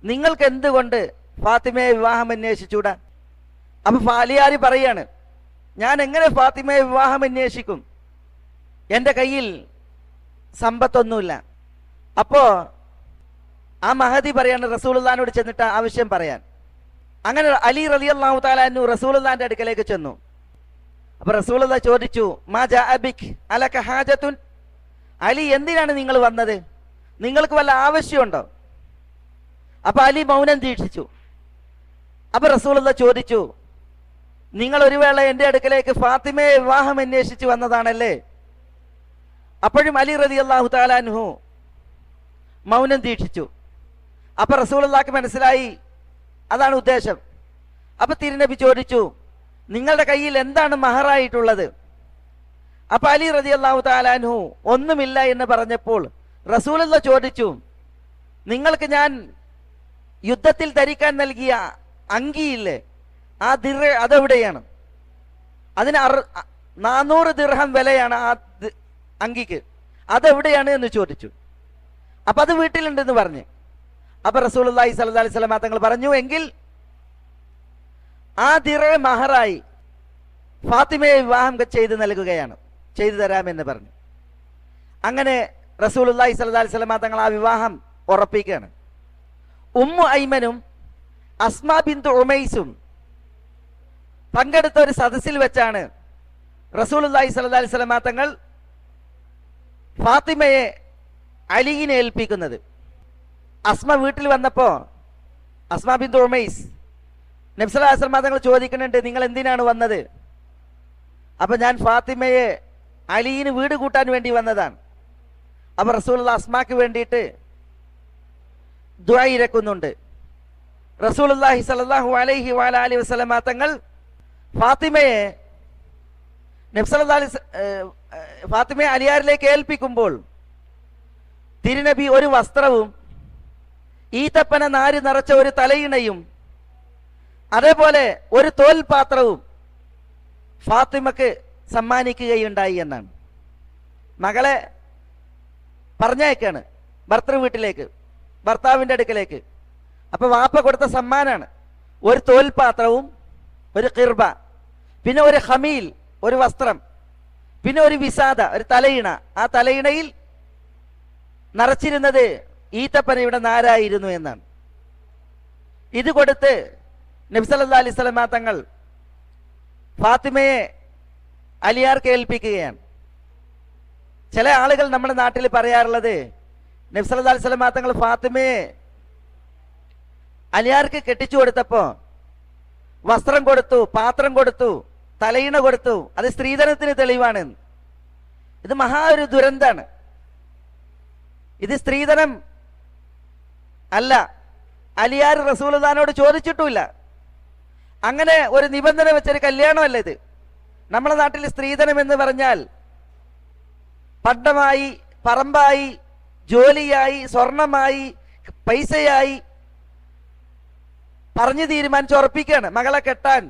Speaker 1: നിങ്ങൾക്ക് എന്തുകൊണ്ട് ഫാത്തിമയെ വിവാഹം അന്വേഷിച്ചൂടാ? അപ്പൊ അലിയാരി പറയാണ്, ഞാൻ എങ്ങനെ ഫാത്തിമയെ വിവാഹം അന്വേഷിക്കും? എൻ്റെ കയ്യിൽ സമ്പത്തൊന്നുമില്ല. അപ്പോ ആ മഹദി പറയാണ് റസൂലുള്ളാഹിനോട് ചെന്നിട്ട് ആവശ്യം പറയാൻ. അങ്ങനെ അലി റളിയല്ലാഹു തആല അൻഹു റസൂലുള്ളാഹിന്റെ അടുക്കലേക്ക് ചെന്നു. അപ്പൊ റസൂലുള്ളാഹി ചോദിച്ചു, മാ ജാഅ ബിക് അലക ഹാജത്തുൻ? അലി, എന്തിനാണ് നിങ്ങൾ വന്നത്? നിങ്ങൾക്ക് വല്ല ആവശ്യമുണ്ടോ? അപ്പൊ അലി മൗനം ദീക്ഷിച്ചു. അപ്പൊ റസൂലുള്ളാഹി ചോദിച്ചു, നിങ്ങൾ ഒരു വേള എൻ്റെ അടുക്കലേക്ക് ഫാത്തിമയെ വിവാഹം അന്വേഷിച്ച് വന്നതാണല്ലേ? അപ്പോഴും അലി റളിയല്ലാഹു തആല അൻഹു മൗനം ദീക്ഷിച്ചു. അപ്പൊ റസൂലുള്ളാഹിക്ക് മനസ്സിലായി അതാണ് ഉദ്ദേശം. അപ്പൊ തിരുനബി ചോദിച്ചു, നിങ്ങളുടെ കയ്യിൽ എന്താണ് മഹറായിട്ടുള്ളത്? അപ്പൊ അലി റളിയല്ലാഹു തആല അൻഹു ഒന്നുമില്ല എന്ന് പറഞ്ഞപ്പോൾ റസൂലുള്ളാഹി ചോദിച്ചു, നിങ്ങൾക്ക് ഞാൻ യുദ്ധത്തിൽ ധരിക്കാൻ നൽകിയ അങ്കിയില്ലേ, ആ ദിർ അതെവിടെയാണ്? അതിന് 400 ദിർഹം വിലയാണ് ആ അങ്കിക്ക്, അതെവിടെയാണ് എന്ന് ചോദിച്ചു. അപ്പൊ അത് വീട്ടിലുണ്ടെന്ന് പറഞ്ഞു. അപ്പൊ റസൂലുള്ളാഹി സ്വല്ലല്ലാഹു അലൈഹി വസല്ലം തങ്ങൾ പറഞ്ഞു, എങ്കിൽ ആ ദിർ മഹറായി ഫാത്തിമയെ വിവാഹം ചെയ്തു നൽകുകയാണ്, ചെയ്തു തരാമെന്ന് പറഞ്ഞു. അങ്ങനെ റസൂലുള്ളാഹി സ്വല്ലല്ലാഹു അലൈഹി വസല്ലം തങ്ങൾ ആ വിവാഹം ഉറപ്പിക്കുകയാണ്. ഉമ്മു ഐമനും അസ്മാ ബിന്തു ഉമൈസും പങ്കെടുത്ത ഒരു സദസ്സിൽ വെച്ചാണ് റസൂലുള്ളാഹി സ്വല്ലല്ലാഹു അലൈഹി വസല്ലം തങ്ങൾ ഫാത്തിമയെ അലിയിനെ ഏൽപ്പിക്കുന്നത്. അസ്മ വീട്ടിൽ വന്നപ്പോൾ അസ്മാ ബിന്തു ഉമൈസ് നബി സല്ലല്ലാഹു അലൈഹി വസല്ലം തങ്ങൾ ചോദിക്കുന്നുണ്ട്, നിങ്ങൾ എന്തിനാണ് വന്നത്? അപ്പൊ ഞാൻ ഫാത്തിമയെ അലിയിന് വീട് കൂട്ടാൻ വേണ്ടി വന്നതാണ്. അപ്പൊ റസൂലുള്ളാഹി അസ്മാക്ക് വേണ്ടിയിട്ട് ദുആ ഇരക്കുന്നുണ്ട്. റസൂലുള്ളാഹി സ്വല്ലല്ലാഹു അലൈഹി വഅലിഹി വസല്ലം തങ്ങൾ ഫാത്തിമയെ നബി സല്ലല്ലാഹു അലൈഹി ഫാത്തിമയെ അലിയാരിലേക്ക് ഏൽപ്പിക്കുമ്പോൾ തിരുനബി ഒരു വസ്ത്രവും ഈത്തപ്പന നാര് നിറച്ച ഒരു തലയിണയും അതേപോലെ ഒരു തോൽപാത്രവും ഫാത്തിമക്ക് സമ്മാനിക്കുകയുണ്ടായി എന്നാണ്. മകളെ പറഞ്ഞയക്കാണ് ഭർത്തൃ വീട്ടിലേക്ക്, ഭർത്താവിൻ്റെ അടുക്കലേക്ക്. അപ്പൊ വാപ്പ കൊടുത്ത സമ്മാനാണ് ഒരു തോൽപാത്രവും ഒരു ഖിർബ, പിന്നെ ഒരു ഖമീൽ ഒരു വസ്ത്രം, പിന്നെ ഒരു വിസാദ ഒരു തലയിണ. ആ തലയിണയിൽ നിറച്ചിരുന്നത് ഈത്തപ്പനയുടെ നാരായിരുന്നു എന്നാണ്. ഇത് കൊടുത്ത് നബി സല്ലല്ലാഹു അലൈഹി വസല്ലം തങ്ങൾ ഫാത്തിമയെ അലിയാർക്ക് ഏൽപ്പിക്കുകയാണ്. ചില ആളുകൾ നമ്മുടെ നാട്ടിൽ പറയാറുള്ളത്, നബി സല്ലല്ലാഹു അലൈഹി വസല്ലം തങ്ങൾ ഫാത്തിമയെ അലിയാർക്ക് കെട്ടിച്ചു കൊടുത്തപ്പോ വസ്ത്രം കൊടുത്തു, പാത്രം കൊടുത്തു, തലയിണ കൊടുത്തു, അത് സ്ത്രീധനത്തിന് തെളിവാണ്. ഇത് മഹാ ഒരു ദുരന്താണ്. ഇത് സ്ത്രീധനം അല്ല. അലിയാർ റസൂലുള്ളാഹിനോട് ചോദിച്ചിട്ടുമില്ല. അങ്ങനെ ഒരു നിബന്ധന വെച്ചൊരു കല്യാണമല്ല ഇത്. നമ്മുടെ നാട്ടിൽ സ്ത്രീധനം എന്ന് പറഞ്ഞാൽ പണ്ടമായി, പറമ്പായി, ജോലിയായി, സ്വർണമായി, പൈസയായി പറഞ്ഞു തീരുമാനിച്ച് ഉറപ്പിക്കുകയാണ് മകളെ കെട്ടാൻ.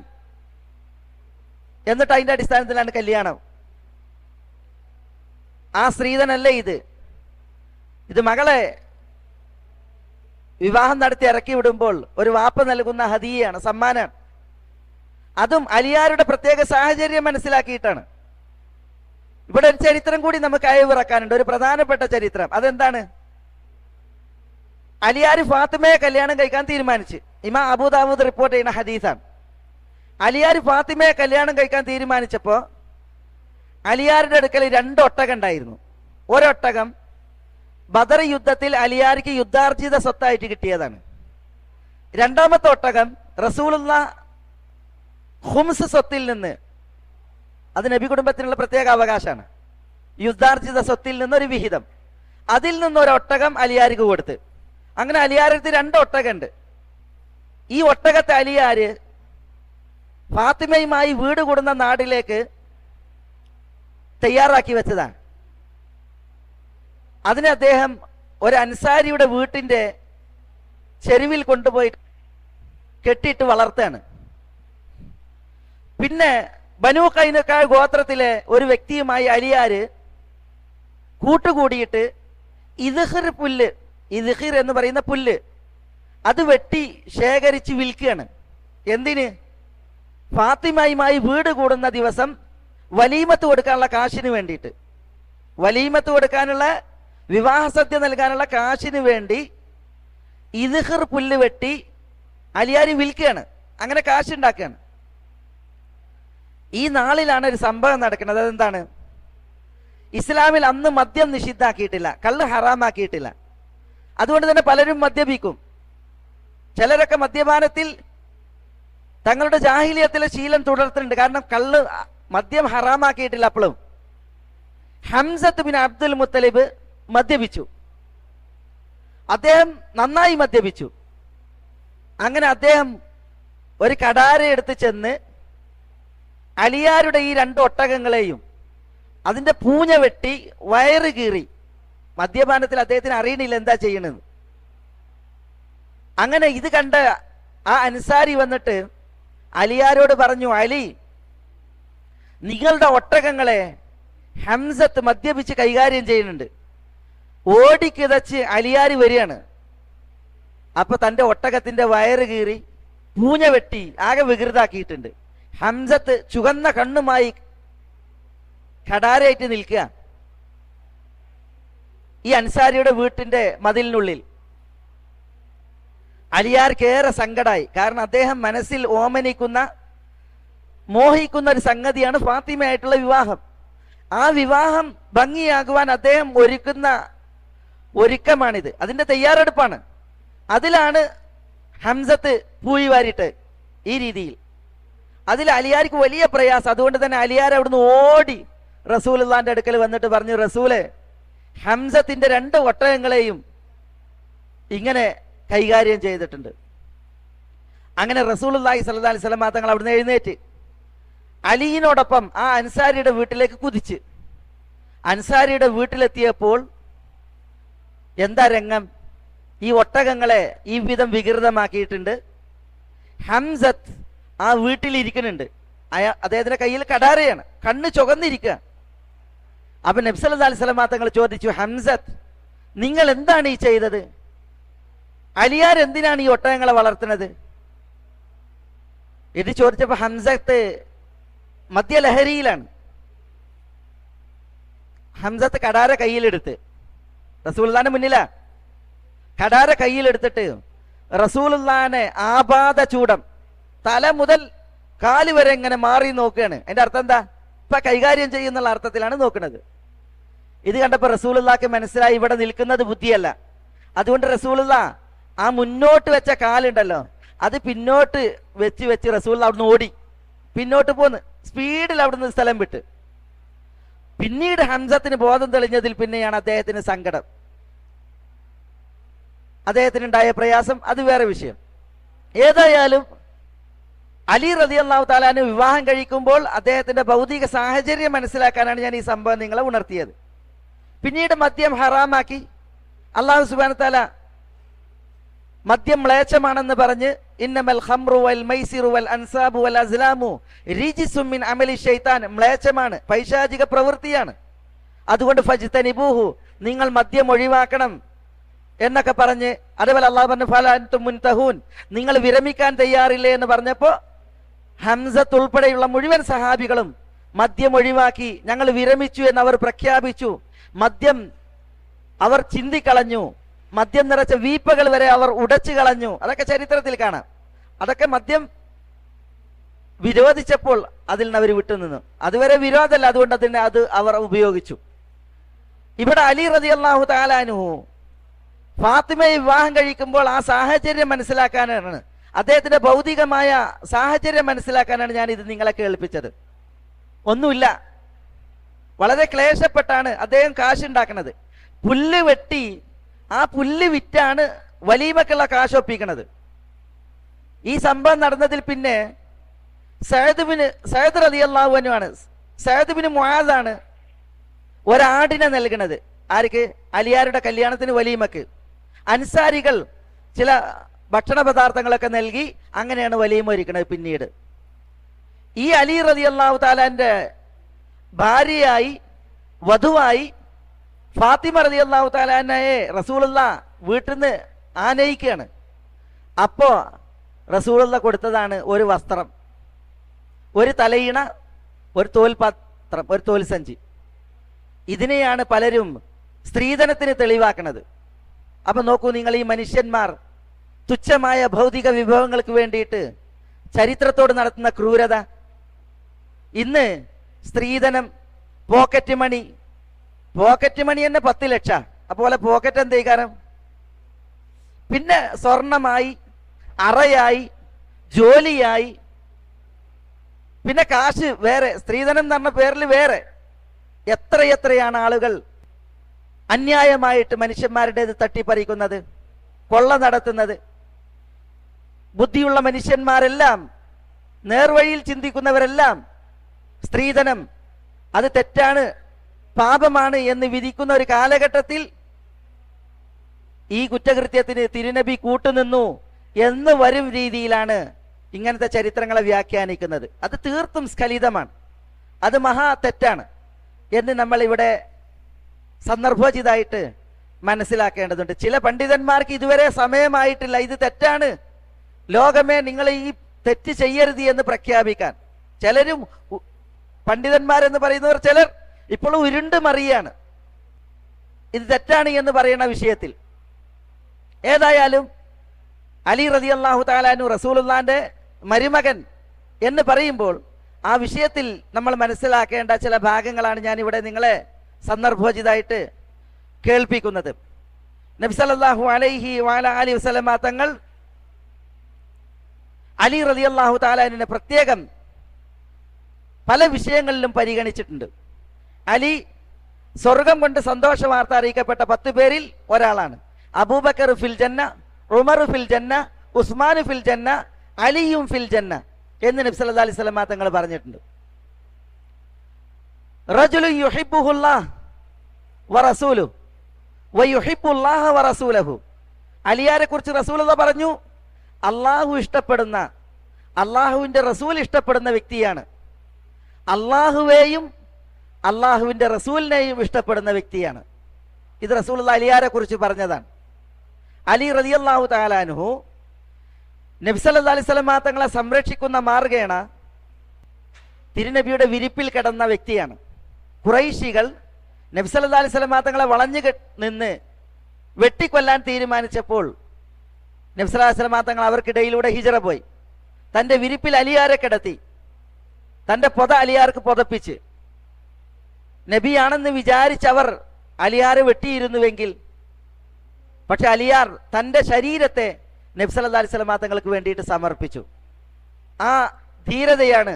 Speaker 1: എന്നിട്ട് അതിന്റെ അടിസ്ഥാനത്തിലാണ് കല്യാണം. ആ സ്ത്രീധനല്ലേ ഇത്. ഇത് മകളെ വിവാഹം നടത്തി ഇറക്കി വിടുമ്പോൾ ഒരു വാപ്പ നൽകുന്ന ഹദിയയാണ്, സമ്മാനമാണ്. അതും അലിയാരുടെ പ്രത്യേക സാഹചര്യം മനസ്സിലാക്കിയിട്ടാണ്. ഇവിടെ ഒരു ചരിത്രം കൂടി നമുക്ക് അയവിറക്കാനുണ്ട്, ഒരു പ്രധാനപ്പെട്ട ചരിത്രം. അതെന്താണ്? അലിയാർ ഫാത്തിമയെ കല്യാണം കഴിക്കാൻ തീരുമാനിച്ച്. ഇമാം അബൂദാവൂദ് റിപ്പോർട്ട് ചെയ്യുന്ന ഹദീസാണ്. അലിയാർ ഫാത്തിമയെ കല്യാണം കഴിക്കാൻ തീരുമാനിച്ചപ്പോ അലിയാരുടെ അടുക്കൽ 2 ഒട്ടകം ഉണ്ടായിരുന്നു. ഒരൊട്ടകം ബദർ യുദ്ധത്തിൽ അലിയാർക്ക് യുദ്ധാർജിത സ്വത്തായിട്ട് കിട്ടിയതാണ്. രണ്ടാമത്തെ ഒട്ടകം റസൂലുള്ളാഹി ഖുംസ് സ്വത്തിൽ നിന്ന്, അത് നബി കുടുംബത്തിനുള്ള പ്രത്യേക അവകാശമാണ്. യുദ്ധാർജിത സ്വത്തിൽ നിന്നൊരു വിഹിതം, അതിൽ നിന്നൊരു ഒട്ടകം അലിയാർക്ക് കൊടുത്ത്. അങ്ങനെ അലിയാരടുത്ത് 2 ഒട്ടകമുണ്ട്. ഈ ഒട്ടകത്തെ അലിയാര് ഫാത്തിമയുമായി വീട് കൂടുന്ന നാടിലേക്ക് തയ്യാറാക്കി വെച്ചതാണ്. അതിന് അദ്ദേഹം ഒരു അൻസാരിയുടെ വീട്ടിന്റെ ചെരുവിൽ കൊണ്ടുപോയി കെട്ടിയിട്ട് വളർത്താണ്. പിന്നെ ബനൂ ഖൈനുഖാ ഗോത്രത്തിലെ ഒരു വ്യക്തിയുമായി അലിയാര് കൂട്ടുകൂടിയിട്ട് ഇദ്ഖിർ പുല്ല്, ഇദ്ഖിർ എന്ന് പറയുന്ന പുല്ല്, അത് വെട്ടി ശേഖരിച്ച് വിൽക്കുകയാണ്. എന്തിന്? ഫാത്തിമയുമായി വീട് കൂടുന്ന ദിവസം വലീമത്ത് കൊടുക്കാനുള്ള കാശിന് വേണ്ടിയിട്ട്, വലീമത്ത് കൊടുക്കാനുള്ള, വിവാഹ സദ്യ നൽകാനുള്ള കാശിന് വേണ്ടി ഇദ്ഖിർ പുല്ല് വെട്ടി അലിയാരി വിൽക്കുകയാണ്. അങ്ങനെ കാശുണ്ടാക്കുകയാണ്. ഈ നാളിലാണ് ഒരു സംഭവം നടക്കുന്നത്. അതെന്താണ്? ഇസ്ലാമിൽ അന്ന് മദ്യം നിഷിദ്ധാക്കിയിട്ടില്ല, കള്ള് ഹറാമാക്കിയിട്ടില്ല. അതുകൊണ്ട് തന്നെ പലരും മദ്യപിക്കും. ചിലരൊക്കെ മദ്യപാനത്തിൽ തങ്ങളുടെ ജാഹിലിയത്തിലെ ശീലം തുടർത്തുന്നുണ്ട്. കാരണം മദ്യം ഹറാമാക്കിയിട്ടില്ല. അപ്പോഴും ഹംസത്ത് ബിൻ അബ്ദുൽ മുത്തലിബ് മദ്യപിച്ചു. അദ്ദേഹം നന്നായി മദ്യപിച്ചു. അങ്ങനെ അദ്ദേഹം ഒരു കടാര എടുത്ത് ചെന്ന് അലിയാരുടെ ഈ 2 ഒട്ടകങ്ങളെയും അതിന്റെ പൂഞ്ഞ വെട്ടി വയറ് കീറി. മദ്യപാനത്തിൽ അദ്ദേഹത്തിന് അറിയണില്ല എന്താ ചെയ്യണെന്ന്. അങ്ങനെ ഇത് കണ്ട ആ അൻസാരി വന്നിട്ട് അലിയാരോട് പറഞ്ഞു, അലി, നിങ്ങളുടെ ഒട്ടകങ്ങളെ ഹംസത്ത് മദ്യപിച്ച് കൈകാര്യം ചെയ്യുന്നുണ്ട്. ഓടിക്കിതച്ച് അലിയാരി വരികയാണ്. അപ്പൊ തന്റെ ഒട്ടകത്തിന്റെ വയറ് കീറി പൂഞ്ഞ വെട്ടി ആകെ വികൃതാക്കിയിട്ടുണ്ട്. ഹംസത്ത് ചുവന്ന കണ്ണുമായി കടാരയായിട്ട് നിൽക്കുക ഈ അൻസാരിയുടെ വീട്ടിന്റെ മതിലിനുള്ളിൽ. അലിയാർക്ക് ഏറെ സങ്കടമായി. കാരണം അദ്ദേഹം മനസ്സിൽ ഓമനിക്കുന്ന, മോഹിക്കുന്ന ഒരു സംഗതിയാണ് ഫാത്തിമയായിട്ടുള്ള വിവാഹം. ആ വിവാഹം ഭംഗിയാകുവാൻ അദ്ദേഹം ഒരുക്കുന്ന ഒരുക്കമാണിത്, അതിന്റെ തയ്യാറെടുപ്പാണ്. അതിലാണ് ഹംസത്ത് പൂയി വാരിട്ട് ഈ രീതിയിൽ. അതിൽ അലിയാർക്ക് വലിയ പ്രയാസം. അതുകൊണ്ട് തന്നെ അലിയാർ അവിടുന്ന് ഓടി റസൂലുള്ളാന്റെ അടുക്കൽ വന്നിട്ട് പറഞ്ഞു, റസൂലെ, ഹംസത്തിന്റെ 2 ഒട്ടകങ്ങളെയും ഇങ്ങനെ കൈകാര്യം ചെയ്തിട്ടുണ്ട്. അങ്ങനെ റസൂലുള്ളാഹി സ്വല്ലല്ലാഹി അലൈഹി വസല്ലം തങ്ങൾ അവിടുന്ന് എഴുന്നേറ്റ് അലിയിനോടൊപ്പം ആ അൻസാരിയുടെ വീട്ടിലേക്ക് കുതിച്ച്. അൻസാരിയുടെ വീട്ടിലെത്തിയപ്പോൾ എന്താ രംഗം? ഈ ഒട്ടകങ്ങളെ ഈ വിധം വികൃതമാക്കിയിട്ടുണ്ട്. ഹംസത്ത് ആ വീട്ടിലിരിക്കുന്നുണ്ട്. അദ്ദേഹത്തിന്റെ കയ്യിൽ കടാരയാണ്, കണ്ണ് ചുവന്നിരിക്കുക. അപ്പൊ നബി സല്ലല്ലാഹു അലൈഹി വസല്ലം തങ്ങൾ ചോദിച്ചു, ഹംസത്ത്, നിങ്ങൾ എന്താണ് ഈ ചെയ്തത്? അലിയാർ എന്തിനാണ് ഈ ഒട്ടകങ്ങളെ വളർത്തുന്നത്? ഇത് ചോദിച്ചപ്പോ ഹംസത്ത് മദ്യലഹരിയിലാണ്. ഹംസത്ത് കടാര കയ്യിലെടുത്ത് റസൂലുള്ളാഹിന്റെ മുന്നിലാ കടാര കയ്യിലെടുത്തിട്ട് റസൂലുള്ളാഹിനെ ആപാദ ചൂടം, തല മുതൽ കാല് വരെ ഇങ്ങനെ മാറി നോക്കുകയാണ്. അതിന്റെ അർത്ഥം എന്താ? ഇപ്പൊ കൈകാര്യം ചെയ്യുന്നുള്ള അർത്ഥത്തിലാണ് നോക്കുന്നത്. ഇത് കണ്ടപ്പോൾ റസൂലുള്ളാഹിക്ക് മനസ്സിലായി ഇവിടെ നിൽക്കുന്നത് ബുദ്ധിയല്ല. അതുകൊണ്ട് റസൂലുള്ള ആ മുന്നോട്ട് വെച്ച കാലുണ്ടല്ലോ അത് പിന്നോട്ട് വെച്ച് റസൂലുള്ള അവിടുന്ന് ഓടി പിന്നോട്ട് പോന്ന് സ്പീഡിൽ അവിടുന്ന് സ്ഥലം വിട്ട്. പിന്നീട് ഹംസത്തിന് ബോധം തെളിഞ്ഞതിൽ പിന്നെയാണ് അദ്ദേഹത്തിന് സങ്കടം, അദ്ദേഹത്തിനുണ്ടായ പ്രയാസം, അത് വേറെ വിഷയം. ഏതായാലും അലി റളിയല്ലാഹു തആല അൻഹു വിവാഹം കഴിക്കുമ്പോൾ അദ്ദേഹത്തിന്റെ ഭൗതിക സാഹചര്യം മനസ്സിലാക്കാനാണ് ഞാൻ ഈ സംഭവം നിങ്ങളെ ഉണർത്തിയത്. പിന്നീട് മദ്യം ഹറാമാക്കി. അല്ലാഹു സുബ്ഹാനഹു വ തആല മദ്യം മ്ലേച്ഛമാണെന്ന് പറഞ്ഞ് ഇന്നമൽ ഖംറു വൽ മൈസിറു വൽ അൻസാബു വൽ അസ്ലാമു റിജ്സും മിൻ അമലി ശൈത്താൻ, മ്ലേച്ഛമാണ്, പൈശാചിക പ്രവൃത്തിയാണ്, അതുകൊണ്ട് ഫജ്തനിബൂഹു, നിങ്ങൾ മദ്യം ഒഴിവാക്കണം എന്നൊക്കെ പറഞ്ഞ്, അതേപോലെ അല്ലാഹു പറഞ്ഞു ഫല അൻതും മുൻതഹൂൻ, നിങ്ങൾ വിരമിക്കാൻ തയ്യാറില്ലേ എന്ന് പറഞ്ഞപ്പോൾ ഹംസത്ത് ഉൾപ്പെടെയുള്ള മുഴുവൻ സഹാബികളും മദ്യം ഒഴിവാക്കി, ഞങ്ങൾ വിരമിച്ചു എന്ന് അവർ പ്രഖ്യാപിച്ചു. മദ്യം അവർ ചിന്തിക്കളഞ്ഞു, മദ്യം നിറച്ച വീപ്പകൾ വരെ അവർ ഉടച്ചു കളഞ്ഞു. അതൊക്കെ ചരിത്രത്തിൽ കാണാം. അതൊക്കെ മദ്യം വിരോധിച്ചപ്പോൾ അതിൽ നിന്ന് അവർ വിട്ടുനിന്നു. അതുവരെ വിരോധമല്ല, അതുകൊണ്ട് അത് അവർ ഉപയോഗിച്ചു. ഇവിടെ അലി റളിയല്ലാഹു തആല അൻഹു ഫാത്തിമയെ വിവാഹം കഴിക്കുമ്പോൾ ആ സാഹചര്യം മനസ്സിലാക്കാനാണ്, അദ്ദേഹത്തിന്റെ ഭൗതികമായ സാഹചര്യം മനസ്സിലാക്കാനാണ് ഞാൻ ഇത് നിങ്ങളെ കേൾപ്പിച്ചത്. ഒന്നുമില്ല, വളരെ ക്ലേശപ്പെട്ടാണ് അദ്ദേഹം കാശുണ്ടാക്കുന്നത്. പുല്ല് വെട്ടി ആ പുല്ല് വിറ്റാണ് വലീമക്കുള്ള കാശ് ഒപ്പിക്കണത്. ഈ സംഭവം നടന്നതിൽ പിന്നെ സഅദ് റളിയല്ലാഹു അൻഹു ആണ്, സഅദ് ബിൻ മുആദാണ് ഒരാടിനെ നൽകുന്നത്. ആർക്ക്? അലിയാരുടെ കല്യാണത്തിന് വലീമക്ക്. അൻസാരികൾ ചില ഭക്ഷണ പദാർത്ഥങ്ങളൊക്കെ നൽകി, അങ്ങനെയാണ് വലീമ ഒരുക്കുന്നത്. പിന്നീട് ഈ അലി റളിയല്ലാഹു തആലാന്റെ ഭാര്യയായി വധുവായി ഫാത്തിമ റളിയല്ലാഹു തആലായെ റസൂലുള്ളാഹ് വീട്ടിൽ നിന്ന് ആനയിക്കുകയാണ്. അപ്പോ റസൂലുള്ളാഹ് കൊടുത്തതാണ് ഒരു വസ്ത്രം, ഒരു തലയിണ, ഒരു തോൽപാത്രം, ഒരു തോൽ സഞ്ചി. ഇതിനെയാണ് പലരും സ്ത്രീധനത്തിന് തെളിവാക്കുന്നത്. അപ്പൊ നോക്കൂ നിങ്ങൾ, ഈ മനുഷ്യന്മാർ തുച്ഛമായ ഭൗതിക വിഭവങ്ങൾക്ക് വേണ്ടിയിട്ട് ചരിത്രത്തോട് നടത്തുന്ന ക്രൂരത. ഇന്ന് സ്ത്രീധനം, പോക്കറ്റ് മണി തന്നെ 10 ലക്ഷം. അതുപോലെ പോക്കറ്റ് എന്ത് കാരണം? പിന്നെ സ്വർണമായി, അറയായി, ജോലിയായി, പിന്നെ കാശ് വേറെ, സ്ത്രീധനം എന്ന് പറഞ്ഞ പേരിൽ വേറെ. എത്രയാണ് ആളുകൾ അന്യായമായിട്ട് മനുഷ്യന്മാരുടേത് തട്ടിപ്പറിക്കുന്നത്, കൊള്ള നടത്തുന്നത്. ബുദ്ധിയുള്ള മനുഷ്യന്മാരെല്ലാം, നേർവഴിയിൽ ചിന്തിക്കുന്നവരെല്ലാം സ്ത്രീധനം അത് തെറ്റാണ്, പാപമാണ് എന്ന് വിധിക്കുന്ന ഒരു കാലഘട്ടത്തിൽ ഈ കുറ്റകൃത്യത്തിന് തിരുനബി കൂട്ടുനിന്നു എന്ന് വരും രീതിയിലാണ് ഇങ്ങനത്തെ ചരിത്രങ്ങളെ വ്യാഖ്യാനിക്കുന്നത്. അത് തീർത്തും സ്ഖലിതമാണ്, അത് മഹാ തെറ്റാണ് എന്ന് നമ്മൾ ഇവിടെ സന്ദർഭോചിതമായിട്ട് മനസ്സിലാക്കേണ്ടതുണ്ട്. ചില പണ്ഡിതന്മാർക്ക് ഇതുവരെ സമയമായിട്ടില്ല, ഇത് തെറ്റാണ്, ലോകമേ നിങ്ങൾ ഈ തെറ്റ് ചെയ്യരുത് എന്ന് പ്രഖ്യാപിക്കാൻ. ചിലരും പണ്ഡിതന്മാരെന്ന് പറയുന്നവർ ചിലർ ഇപ്പോഴും ഉരുണ്ട് മറിയാണ് ഇത് തെറ്റാണ് എന്ന് പറയുന്ന വിഷയത്തിൽ. ഏതായാലും അലി റളിയല്ലാഹു തആല അൻഹു റസൂലുള്ളാഹിന്റെ മരുമകൻ എന്ന് പറയുമ്പോൾ ആ വിഷയത്തിൽ നമ്മൾ മനസ്സിലാക്കേണ്ട ചില ഭാഗങ്ങളാണ് ഞാൻ ഇവിടെ നിങ്ങളെ സന്ദർഭോചിതമായിട്ട് കേൾപ്പിക്കുന്നത്. നബി സല്ലല്ലാഹു അലൈഹി വഅലൈഹി വസല്ലമ തങ്ങൾ അലി റളിയല്ലാഹു തആല അൻഹുവിനെ പ്രത്യേകം പല വിഷയങ്ങളിലും പരിഗണിച്ചിട്ടുണ്ട്. അലി സ്വർഗം കൊണ്ട് സന്തോഷ വാർത്ത അറിയിക്കപ്പെട്ട 10 പേരിൽ ഒരാളാണ്. അബൂബക്കർ ഫിൽ ജന്ന, ഉമർ ഫിൽ ജന്ന, ഉസ്മാൻ ഫിൽ ജന്ന, അലിയും ഫിൽ ജന്ന എന്ന് നബി സല്ലല്ലാഹു അലൈഹി വസല്ലം തങ്ങൾ പറഞ്ഞിട്ടുണ്ട്. റജുലു യുഹിബ്ബുഹുല്ലാഹ് വറസൂലുഹു വയുഹിബ്ബുല്ലാഹ വറസൂലഹു. അലിയാരെ കുറിച്ച് റസൂലുള്ളാഹി പറഞ്ഞു, അള്ളാഹു ഇഷ്ടപ്പെടുന്ന, അള്ളാഹുവിന്റെ റസൂൽ ഇഷ്ടപ്പെടുന്ന വ്യക്തിയാണ്, അള്ളാഹുവേയും അള്ളാഹുവിന്റെ റസൂലിനെയും ഇഷ്ടപ്പെടുന്ന വ്യക്തിയാണ്. ഇത് റസൂലുള്ളാഹി അലിയാരെ കുറിച്ച് പറഞ്ഞതാണ്. അലി റളിയല്ലാഹു തആല അൻഹു നബി സല്ലല്ലാഹു അലൈഹി വസല്ലം തങ്ങളെ സംരക്ഷിക്കുന്ന മാർഗേണ തിരുനബിയുടെ വിരിപ്പിൽ കിടന്ന വ്യക്തിയാണ്. ഖുറൈശികൾ നബി സല്ലല്ലാഹു അലൈഹി വസല്ലം തങ്ങളെ വളഞ്ഞു നിന്ന് വെട്ടിക്കൊല്ലാൻ തീരുമാനിച്ചപ്പോൾ നബി സല്ലല്ലാഹു അലൈഹി വസല്ലം തങ്ങൾ അവർക്കിടയിലൂടെ ഹിജറ പോയി തന്റെ വിരിപ്പിൽ അലിയാരെ കിടത്തി. തൻ്റെ പൊത അലിയാർക്ക് പുതപ്പിച്ച്, നബിയാണെന്ന് വിചാരിച്ചവർ അലിയാരെ വെട്ടിയിരുന്നുവെങ്കിൽ, പക്ഷെ അലിയാർ തൻ്റെ ശരീരത്തെ നബി സല്ലല്ലാഹു അലൈഹി വസല്ലം തങ്ങൾക്ക് വേണ്ടിയിട്ട് സമർപ്പിച്ചു. ആ ധീരതയാണ്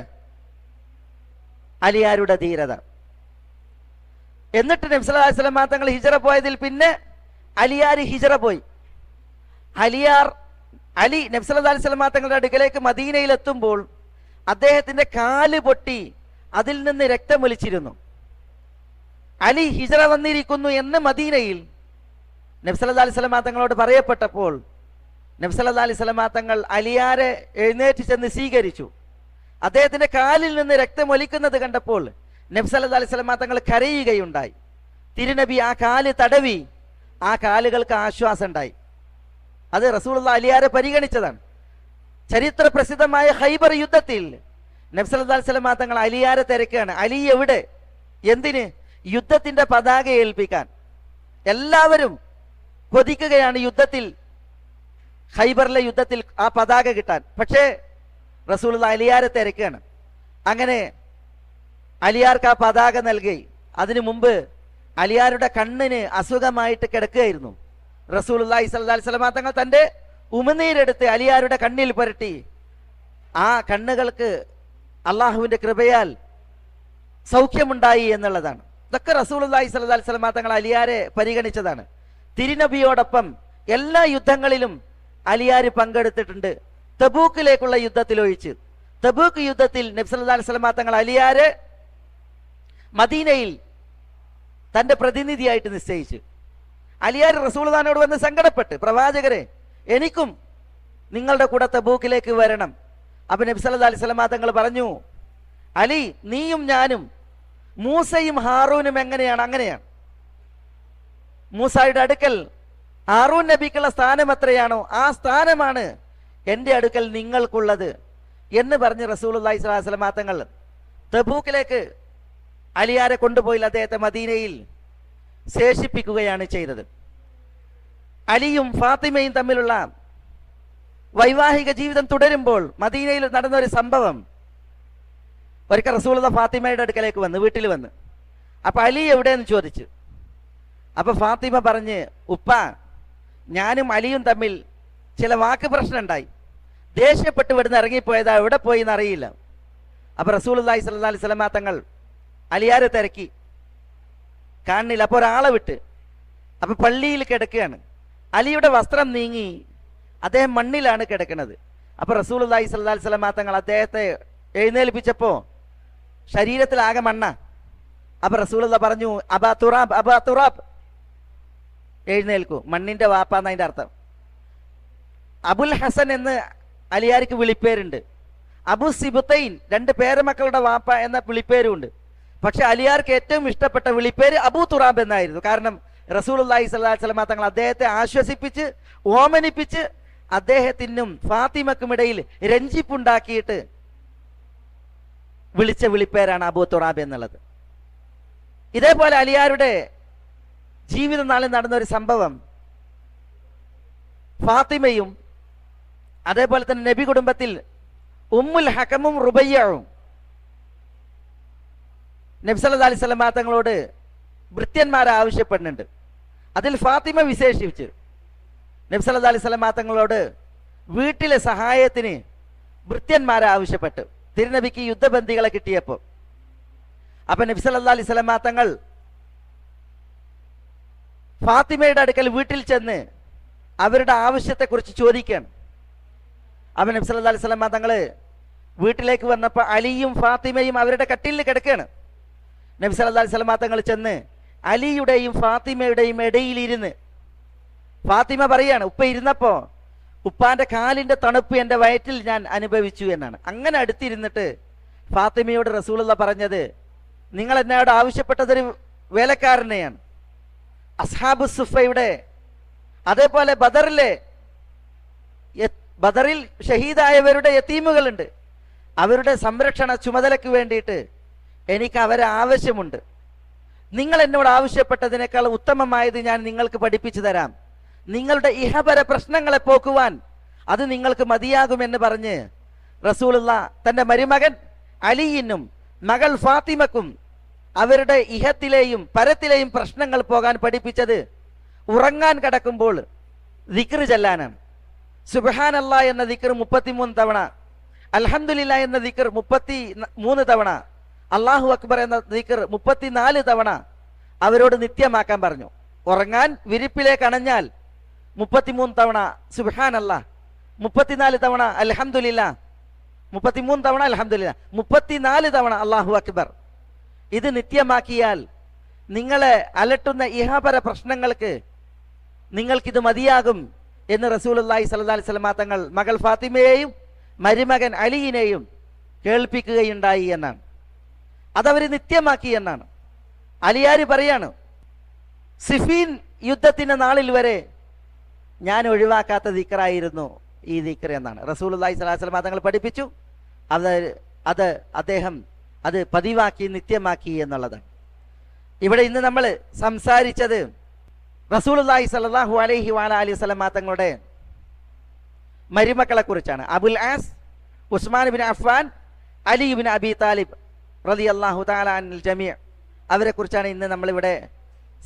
Speaker 1: അലിയാരുടെ ധീരത. എന്നിട്ട് നബി സല്ലല്ലാഹു അലൈഹി വസല്ലം തങ്ങൾ ഹിജറ പോയതിൽ പിന്നെ അലിയാർ ഹിജറ പോയി. അലി നബി സല്ലല്ലാഹു അലൈഹി വസല്ലം തങ്ങളുടെ അടുക്കലേക്ക് മദീനയിൽ എത്തുമ്പോൾ അദ്ദേഹത്തിന്റെ കാല് പൊട്ടി അതിൽ നിന്ന് രക്തമൊലിച്ചിരുന്നു. അലി ഹിജറ വന്നിരിക്കുന്നു എന്ന് മദീനയിൽ നബി സല്ലല്ലാഹു അലൈഹി വസല്ലം തങ്ങളോട് പറയപ്പെട്ടപ്പോൾ നബി സല്ലല്ലാഹു അലൈഹി വസല്ലം തങ്ങൾ അലിയാരെ എഴുന്നേറ്റ് ചെന്ന് സ്വീകരിച്ചു. അദ്ദേഹത്തിന്റെ കാലിൽ നിന്ന് രക്തമൊലിക്കുന്നത് കണ്ടപ്പോൾ നബി സല്ലല്ലാഹു അലൈഹി വസല്ലം തങ്ങൾ കരയുകയുണ്ടായി. തിരുനബി ആ കാല് തടവി, ആ കാലുകൾക്ക് ആശ്വാസം ഉണ്ടായി. അത് റസൂലുള്ളാഹി അലിയാരെ പരിഗണിച്ചതാണ്. ചരിത്ര പ്രസിദ്ധമായ ഖൈബർ യുദ്ധത്തിൽ നബി സല്ലല്ലാഹു അലൈഹി വസല്ലം തങ്ങൾ അലിയാരെ തിരക്കുകയാണ്. അലി എവിടെ? എന്തിന്? യുദ്ധത്തിന്റെ പതാക ഏൽപ്പിക്കാൻ. എല്ലാവരും കൊതിക്കുകയാണ് യുദ്ധത്തിൽ, ഖൈബറിലെ യുദ്ധത്തിൽ ആ പതാക കിട്ടാൻ. പക്ഷേ റസൂലുള്ളാഹി അലിയാരെ തിരക്കുകയാണ്. അങ്ങനെ അലിയാർക്ക് ആ പതാക നൽകി. അതിനു മുമ്പ് അലിയാരുടെ കണ്ണിന് അസുഖമായിട്ട് കിടക്കുകയായിരുന്നു. റസൂലുള്ളാഹി സ്വല്ലല്ലാഹു അലൈഹി വസല്ലം തങ്ങൾ തൻ്റെ ഉമിനീരെടുത്ത് അലിയാരുടെ കണ്ണിൽ പുരട്ടി. ആ കണ്ണുകൾക്ക് അള്ളാഹുവിന്റെ കൃപയാൽ സൗഖ്യമുണ്ടായി എന്നുള്ളതാണ്. ഇതൊക്കെ റസൂലുള്ളാഹി സ്വല്ലല്ലാഹു അലൈഹി വസല്ലം തങ്ങൾ അലിയാരെ പരിഗണിച്ചതാണ്. തിരുനബിയോടൊപ്പം എല്ലാ യുദ്ധങ്ങളിലും അലിയാർ പങ്കെടുത്തിട്ടുണ്ട്, തബൂക്കിലേക്കുള്ള യുദ്ധത്തിൽ ഒഴിച്ച്. തബൂക്ക് യുദ്ധത്തിൽ നബി സല്ലല്ലാഹു അലൈഹി വസല്ലം തങ്ങൾ അലിയാരെ മദീനയിൽ തന്റെ പ്രതിനിധിയായിട്ട് നിശ്ചയിച്ചു. അലിയാർ റസൂലുള്ളാഹിനോട് വന്ന് സങ്കടപ്പെട്ട്, പ്രവാചകരെ, എനിക്കും നിങ്ങളുടെ കൂടെ തബൂക്കിലേക്ക് വരണം. അപ്പൊ നബി സല്ലല്ലാഹു അലൈഹി വസല്ലം തങ്ങൾ പറഞ്ഞു, അലി, നീയും ഞാനും മൂസയും ഹാറൂനും എങ്ങനെയാണ് അങ്ങനെയാണ്. മൂസായുടെ അടുക്കൽ ഹാറൂൻ നബിക്കുള്ള സ്ഥാനം എത്രയാണോ ആ സ്ഥാനമാണ് എൻ്റെ അടുക്കൽ നിങ്ങൾക്കുള്ളത് എന്ന് പറഞ്ഞ് റസൂലുള്ളാഹി സ്വല്ലല്ലാഹു അലൈഹി വസല്ലം തങ്ങൾ തബൂക്കിലേക്ക് അലിയാരെ കൊണ്ടുപോയി അദ്ദേഹത്തെ മദീനയിൽ ശേഷിപ്പിക്കുകയാണ് ചെയ്തത്. അലിയും ഫാത്തിമയും തമ്മിലുള്ള വൈവാഹിക ജീവിതം തുടരുമ്പോൾ മദീനയിൽ നടന്ന ഒരു സംഭവം, ഒരിക്കൽ റസൂലുള്ളാഹി ഫാത്തിമയുടെ അടുക്കലേക്ക് വന്ന്, വീട്ടിൽ വന്ന്. അപ്പൊ അലി എവിടെയെന്ന് ചോദിച്ചു. അപ്പൊ ഫാത്തിമ പറഞ്ഞ്, ഉപ്പ, ഞാനും അലിയും തമ്മിൽ ചില വാക്ക് പ്രശ്നം ഉണ്ടായി, ദേഷ്യപ്പെട്ട് ഇവിടുന്ന് ഇറങ്ങിപ്പോയതാ, എവിടെ പോയി എന്നറിയില്ല. അപ്പൊ റസൂലുള്ളാഹി സ്വല്ലല്ലാഹു അലൈഹി വസല്ലം തങ്ങൾ അലിയാരെ തിരക്കി, കാണില്ല. അപ്പൊ ഒരാളെ വിട്ട്. അപ്പൊ പള്ളിയിൽ കിടക്കുകയാണ്. അലിയുടെ വസ്ത്രം നീങ്ങി, അദ്ദേഹം മണ്ണിലാണ് കിടക്കുന്നത്. അപ്പൊ റസൂലുള്ളാഹി സ്വല്ലല്ലാഹു അലൈഹി വസല്ലം തങ്ങൾ അദ്ദേഹത്തെ എഴുന്നേൽപ്പിച്ചപ്പോ ശരീരത്തിലാകെ മണ്ണ. അപ്പൊ റസൂലുള്ളാഹി പറഞ്ഞു, അബാ തുറാബ്, അബാ തുറാബ്, എഴുന്നേൽക്കൂ, മണ്ണിന്റെ വാപ്പ എന്നതിന്റെ അർത്ഥം. അബുൽ ഹസൻ എന്ന് അലിയാർക്ക് വിളിപ്പേരുണ്ട്. അബു സിബുത്തൈൻ, രണ്ട് പേരമക്കളുടെ വാപ്പ എന്ന വിളിപ്പേരുണ്ട്. പക്ഷെ അലിയാർക്ക് ഏറ്റവും ഇഷ്ടപ്പെട്ട വിളിപ്പേര് അബൂ തുറാബ് എന്നായിരുന്നു. കാരണം റസൂലുള്ളാഹി സ്വല്ലല്ലാഹു അലൈഹി വസല്ലം തങ്ങൾ അദ്ദേഹത്തെ ആശ്വസിപ്പിച്ച് ഓമനിപ്പിച്ച് അദ്ദേഹത്തിനും ഫാത്തിമക്കുമിടയിൽ രഞ്ജിപ്പുണ്ടാക്കിയിട്ട് വിളിച്ച വിളിപ്പേരാണ് അബൂ തുറാബ് എന്നുള്ളത്. ഇതേപോലെ അലിയാരുടെ ജീവിത നാളിൽ നടന്ന ഒരു സംഭവം, ഫാത്തിമയും അതേപോലെ തന്നെ നബി കുടുംബത്തിൽ ഉമ്മുൽ ഹക്കമും റുബയ്യയും നബി സല്ലല്ലാഹു അലൈഹി വസല്ലം തങ്ങളോട് ഭൃത്യന്മാരെ ആവശ്യപ്പെടുന്നുണ്ട്. അതിൽ ഫാത്തിമ വിശേഷിച്ച് നബി സല്ലല്ലാഹു അലൈഹി വസല്ലം തങ്ങളോട് വീട്ടിലെ സഹായത്തിന് ഭൃത്യന്മാരെ ആവശ്യപ്പെട്ടു. തിരുനബിക്ക് യുദ്ധബന്ദികളെ കിട്ടിയപ്പോൾ അപ്പൊ നബി സല്ലല്ലാഹു അലൈഹി വസല്ലം തങ്ങൾ ഫാത്തിമയുടെ അടുക്കൽ വീട്ടിൽ ചെന്ന് അവരുടെ ആവശ്യത്തെക്കുറിച്ച് ചോദിക്കുകയാണ്. അപ്പൊ നബി സല്ലല്ലാഹു അലൈഹി വസല്ലം തങ്ങൾ വീട്ടിലേക്ക് വന്നപ്പോൾ അലിയും ഫാത്തിമയും അവരുടെ കട്ടിലിൽ കിടക്കുകയാണ്. നബി സല്ലല്ലാഹു അലൈഹി വസല്ലം തങ്ങൾ ചെന്ന് അലിയുടെയും ഫാത്തിമയുടെയും ഇടയിലിരുന്ന് ഫാത്തിമ പറയാണ്, ഉപ്പ ഇരുന്നപ്പോ ഉപ്പാന്റെ കാലിന്റെ തണുപ്പ് എൻ്റെ വയറ്റിൽ ഞാൻ അനുഭവിച്ചു എന്നാണ്. അങ്ങനെ അടുത്തിരുന്നിട്ട് ഫാത്തിമയോട് റസൂലുള്ളാഹി പറഞ്ഞത്, നിങ്ങൾ എന്നോട് ആവശ്യപ്പെട്ടതൊരു വേലക്കാരനെയാണ്. അസ്ഹാബു സുഫയുടെ അതേപോലെ ബദറിൽ ഷഹീദായവരുടെ യതീമുകളുണ്ട്, അവരുടെ സംരക്ഷണ ചുമതലയ്ക്ക് വേണ്ടിയിട്ട് എനിക്ക് അവരെ ആവശ്യമുണ്ട്. നിങ്ങൾ എന്നോട് ആവശ്യപ്പെട്ടതിനേക്കാൾ ഉത്തമമായത് ഞാൻ നിങ്ങൾക്ക് പഠിപ്പിച്ചു തരാം. നിങ്ങളുടെ ഇഹപര പ്രശ്നങ്ങളെ പോക്കുവാൻ അത് നിങ്ങൾക്ക് മതിയാകുമെന്ന് പറഞ്ഞ് റസൂലുള്ളാഹി തൻ്റെ മരുമകൻ അലിയിനും മകൾ ഫാത്തിമക്കും അവരുടെ ഇഹത്തിലെയും പരത്തിലെയും പ്രശ്നങ്ങൾ പോകാൻ പഠിപ്പിച്ചത് ഉറങ്ങാൻ കിടക്കുമ്പോൾ ദിക്ർ ചൊല്ലാനാണ്. സുബ്ഹാനല്ലാ എന്ന ദിക്ർ 33 തവണ, അൽഹംദുലില്ലാ എന്ന ദിക്ർ 33 തവണ, അല്ലാഹു അക്ബർ എന്ന ദിക്ർ 34 തവണ അവരോട് നിത്യമാക്കാൻ പറഞ്ഞു. ഉറങ്ങാൻ വിരിപ്പിലേക്ക് അണഞ്ഞാൽ 33 തവണ സുബ്ഹാനല്ലാ, 34 തവണ അൽഹംദുലില്ലാ, 33 തവണ അൽഹംദുലില്ലാ, 34 തവണ അല്ലാഹു അക്ബർ. ഇത് നിത്യമാക്കിയാൽ നിങ്ങളെ അലട്ടുന്ന ഇഹപര പ്രശ്നങ്ങൾക്ക് നിങ്ങൾക്കിത് മതിയാകും എന്ന് റസൂലുള്ളാഹി സ്വല്ലല്ലാഹി അലൈഹി വസല്ലം തങ്ങൾ മകൾ ഫാത്തിമയെയും മരുമകൻ അലിയിനെയും കേൾപ്പിക്കുകയുണ്ടായി എന്നാണ്. അതവർ നിത്യമാക്കി എന്നാണ്. അലിയാര് പറയാണ്, സിഫീൻ യുദ്ധത്തിന്റെ നാളിൽ വരെ ഞാൻ ഒഴിവാക്കാത്ത ദിക്റായിരുന്നു ഈ ദിക്ർ എന്നാണ് റസൂലുള്ളാഹി സ്വല്ലല്ലാഹി അലൈഹി വസല്ലം തങ്ങൾ പഠിപ്പിച്ചു. അദ്ദേഹം അത് പതിവാക്കി നിത്യമാക്കി എന്നുള്ളതാണ്. ഇവിടെ ഇന്ന് നമ്മൾ സംസാരിച്ചത് റസൂലുള്ളാഹി സ്വല്ലല്ലാഹു അലൈഹി വസല്ലം തങ്ങളുടെ മരുമക്കളെ കുറിച്ചാണ്. അബുൽ ആസ്, ഉസ്മാൻ ബിൻ അഫ്ഫാൻ, അലി ബിൻ അബി താലിബ് റളിയല്ലാഹു തആല അൻൽ ജമീഅ, അവരെ കുറിച്ചാണ് ഇന്ന് നമ്മളിവിടെ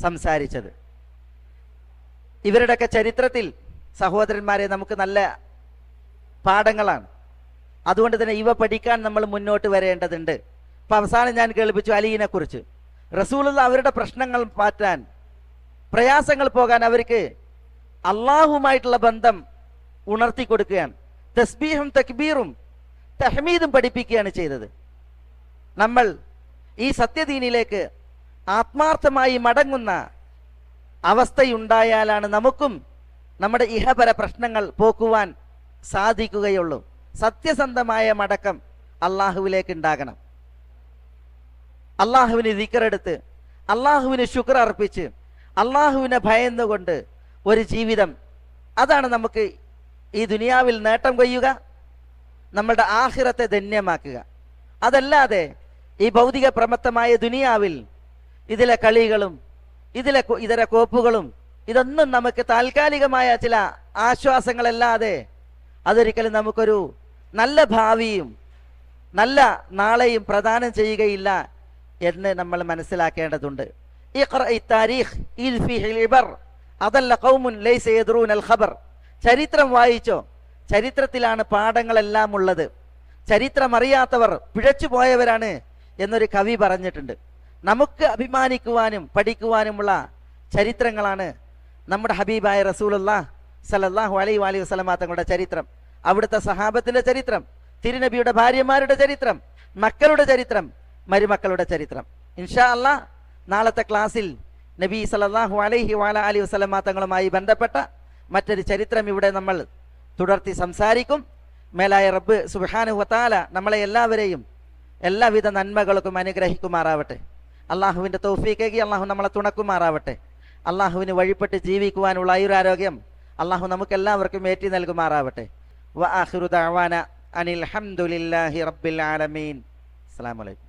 Speaker 1: സംസാരിച്ചത്. ഇവരുടെയൊക്കെ ചരിത്രത്തിൽ സഹോദരന്മാരെ നമുക്ക് നല്ല പാഠങ്ങളാണ്. അതുകൊണ്ട് തന്നെ ഇവ പഠിക്കാൻ നമ്മൾ മുന്നോട്ട് വരേണ്ടതുണ്ട്. ഇപ്പം അവസാനം ഞാൻ കേൾപ്പിച്ചു അലിയിനെ കുറിച്ച്. റസൂലുള്ള അവരുടെ പ്രശ്നങ്ങൾ മാറ്റാൻ, പ്രയാസങ്ങൾ പോകാൻ അവർക്ക് അള്ളാഹുമായിട്ടുള്ള ബന്ധം ഉണർത്തി കൊടുക്കുകയാണ്. തസ്ബീഹും തക്ബീറും തഹ്മീദും പഠിപ്പിക്കുകയാണ് ചെയ്തത്. നമ്മൾ ഈ സത്യദീനിലേക്ക് ആത്മാർത്ഥമായി മടങ്ങുന്ന അവസ്ഥയുണ്ടായാലാണ് നമുക്കും നമ്മുടെ ഇഹപര പ്രശ്നങ്ങൾ പോക്കുവാൻ സാധിക്കുകയുള്ളൂ. സത്യസന്ധമായ മടക്കം അള്ളാഹുവിലേക്ക് ഉണ്ടാകണം. അള്ളാഹുവിന് ദിക്റെടുത്ത്, അള്ളാഹുവിന് ശുക്ർ അർപ്പിച്ച്, അള്ളാഹുവിനെ ഭയന്നുകൊണ്ട് ഒരു ജീവിതം, അതാണ് നമുക്ക് ഈ ദുനിയാവിൽ നേട്ടം കൊയ്യുക, നമ്മുടെ ആഖിറത്തെ ധന്യമാക്കുക. അതല്ലാതെ ഈ ഭൗതിക പ്രമത്തമായ ദുനിയാവിൽ ഇതിലെ കളികളും ഇതര കോപ്പുകളും ഇതൊന്നും നമുക്ക് താൽക്കാലികമായ ചില ആശ്വാസങ്ങളല്ലാതെ അതൊരിക്കലും നമുക്കൊരു നല്ല ഭാവിയും നല്ല നാളെയും പ്രദാനം ചെയ്യുകയില്ല എന്ന് നമ്മൾ മനസ്സിലാക്കേണ്ടതുണ്ട്. ചരിത്രം വായിച്ചോ, ചരിത്രത്തിലാണ് പാഠങ്ങളെല്ലാം ഉള്ളത്. ചരിത്രം അറിയാത്തവർ പിഴച്ചു പോയവരാണ് എന്നൊരു കവി പറഞ്ഞിട്ടുണ്ട്. നമുക്ക് അഭിമാനിക്കുവാനും പഠിക്കുവാനുമുള്ള ചരിത്രങ്ങളാണ് നമ്മുടെ ഹബീബായ റസൂലുള്ളാഹി സ്വല്ലല്ലാഹു അലൈഹി വസല്ലം തങ്ങളുടെ ചരിത്രം, അവിടുത്തെ സഹാബത്തിന്റെ ചരിത്രം, തിരുനബിയുടെ ഭാര്യമാരുടെ ചരിത്രം, മക്കളുടെ ചരിത്രം, മരുമക്കളുടെ ചരിത്രം. ഇൻഷാ അല്ലാഹ് നാളത്തെ ക്ലാസ്സിൽ നബി സല്ലല്ലാഹു അലൈഹി വസല്ലം തങ്ങളുമായി ബന്ധപ്പെട്ട മറ്റൊരു ചരിത്രം ഇവിടെ നമ്മൾ തുടർത്തി സംസാരിക്കും. മേലായ റബ്ബ് സുബ്ഹാനഹു വതആല നമ്മളെ എല്ലാവരെയും എല്ലാവിധ നന്മകൾക്കും അനുഗ്രഹിക്കുമാറാവട്ടെ. അള്ളാഹുവിൻ്റെ തൗഫീഖേകി അള്ളാഹു നമ്മളെ തുണക്കുമാറാവട്ടെ. അള്ളാഹുവിന് വഴിപ്പെട്ട് ജീവിക്കുവാനുള്ള ആയുരാരോഗ്യം അള്ളാഹു നമുക്കെല്ലാവർക്കും ഏറ്റി നൽകുമാറാവട്ടെ. വ ആഖിറു ദഅവാന അനിൽ ഹംദുലില്ലാഹി റബ്ബിൽ ആലമീൻ. അസ്സലാമു അലൈക്കും.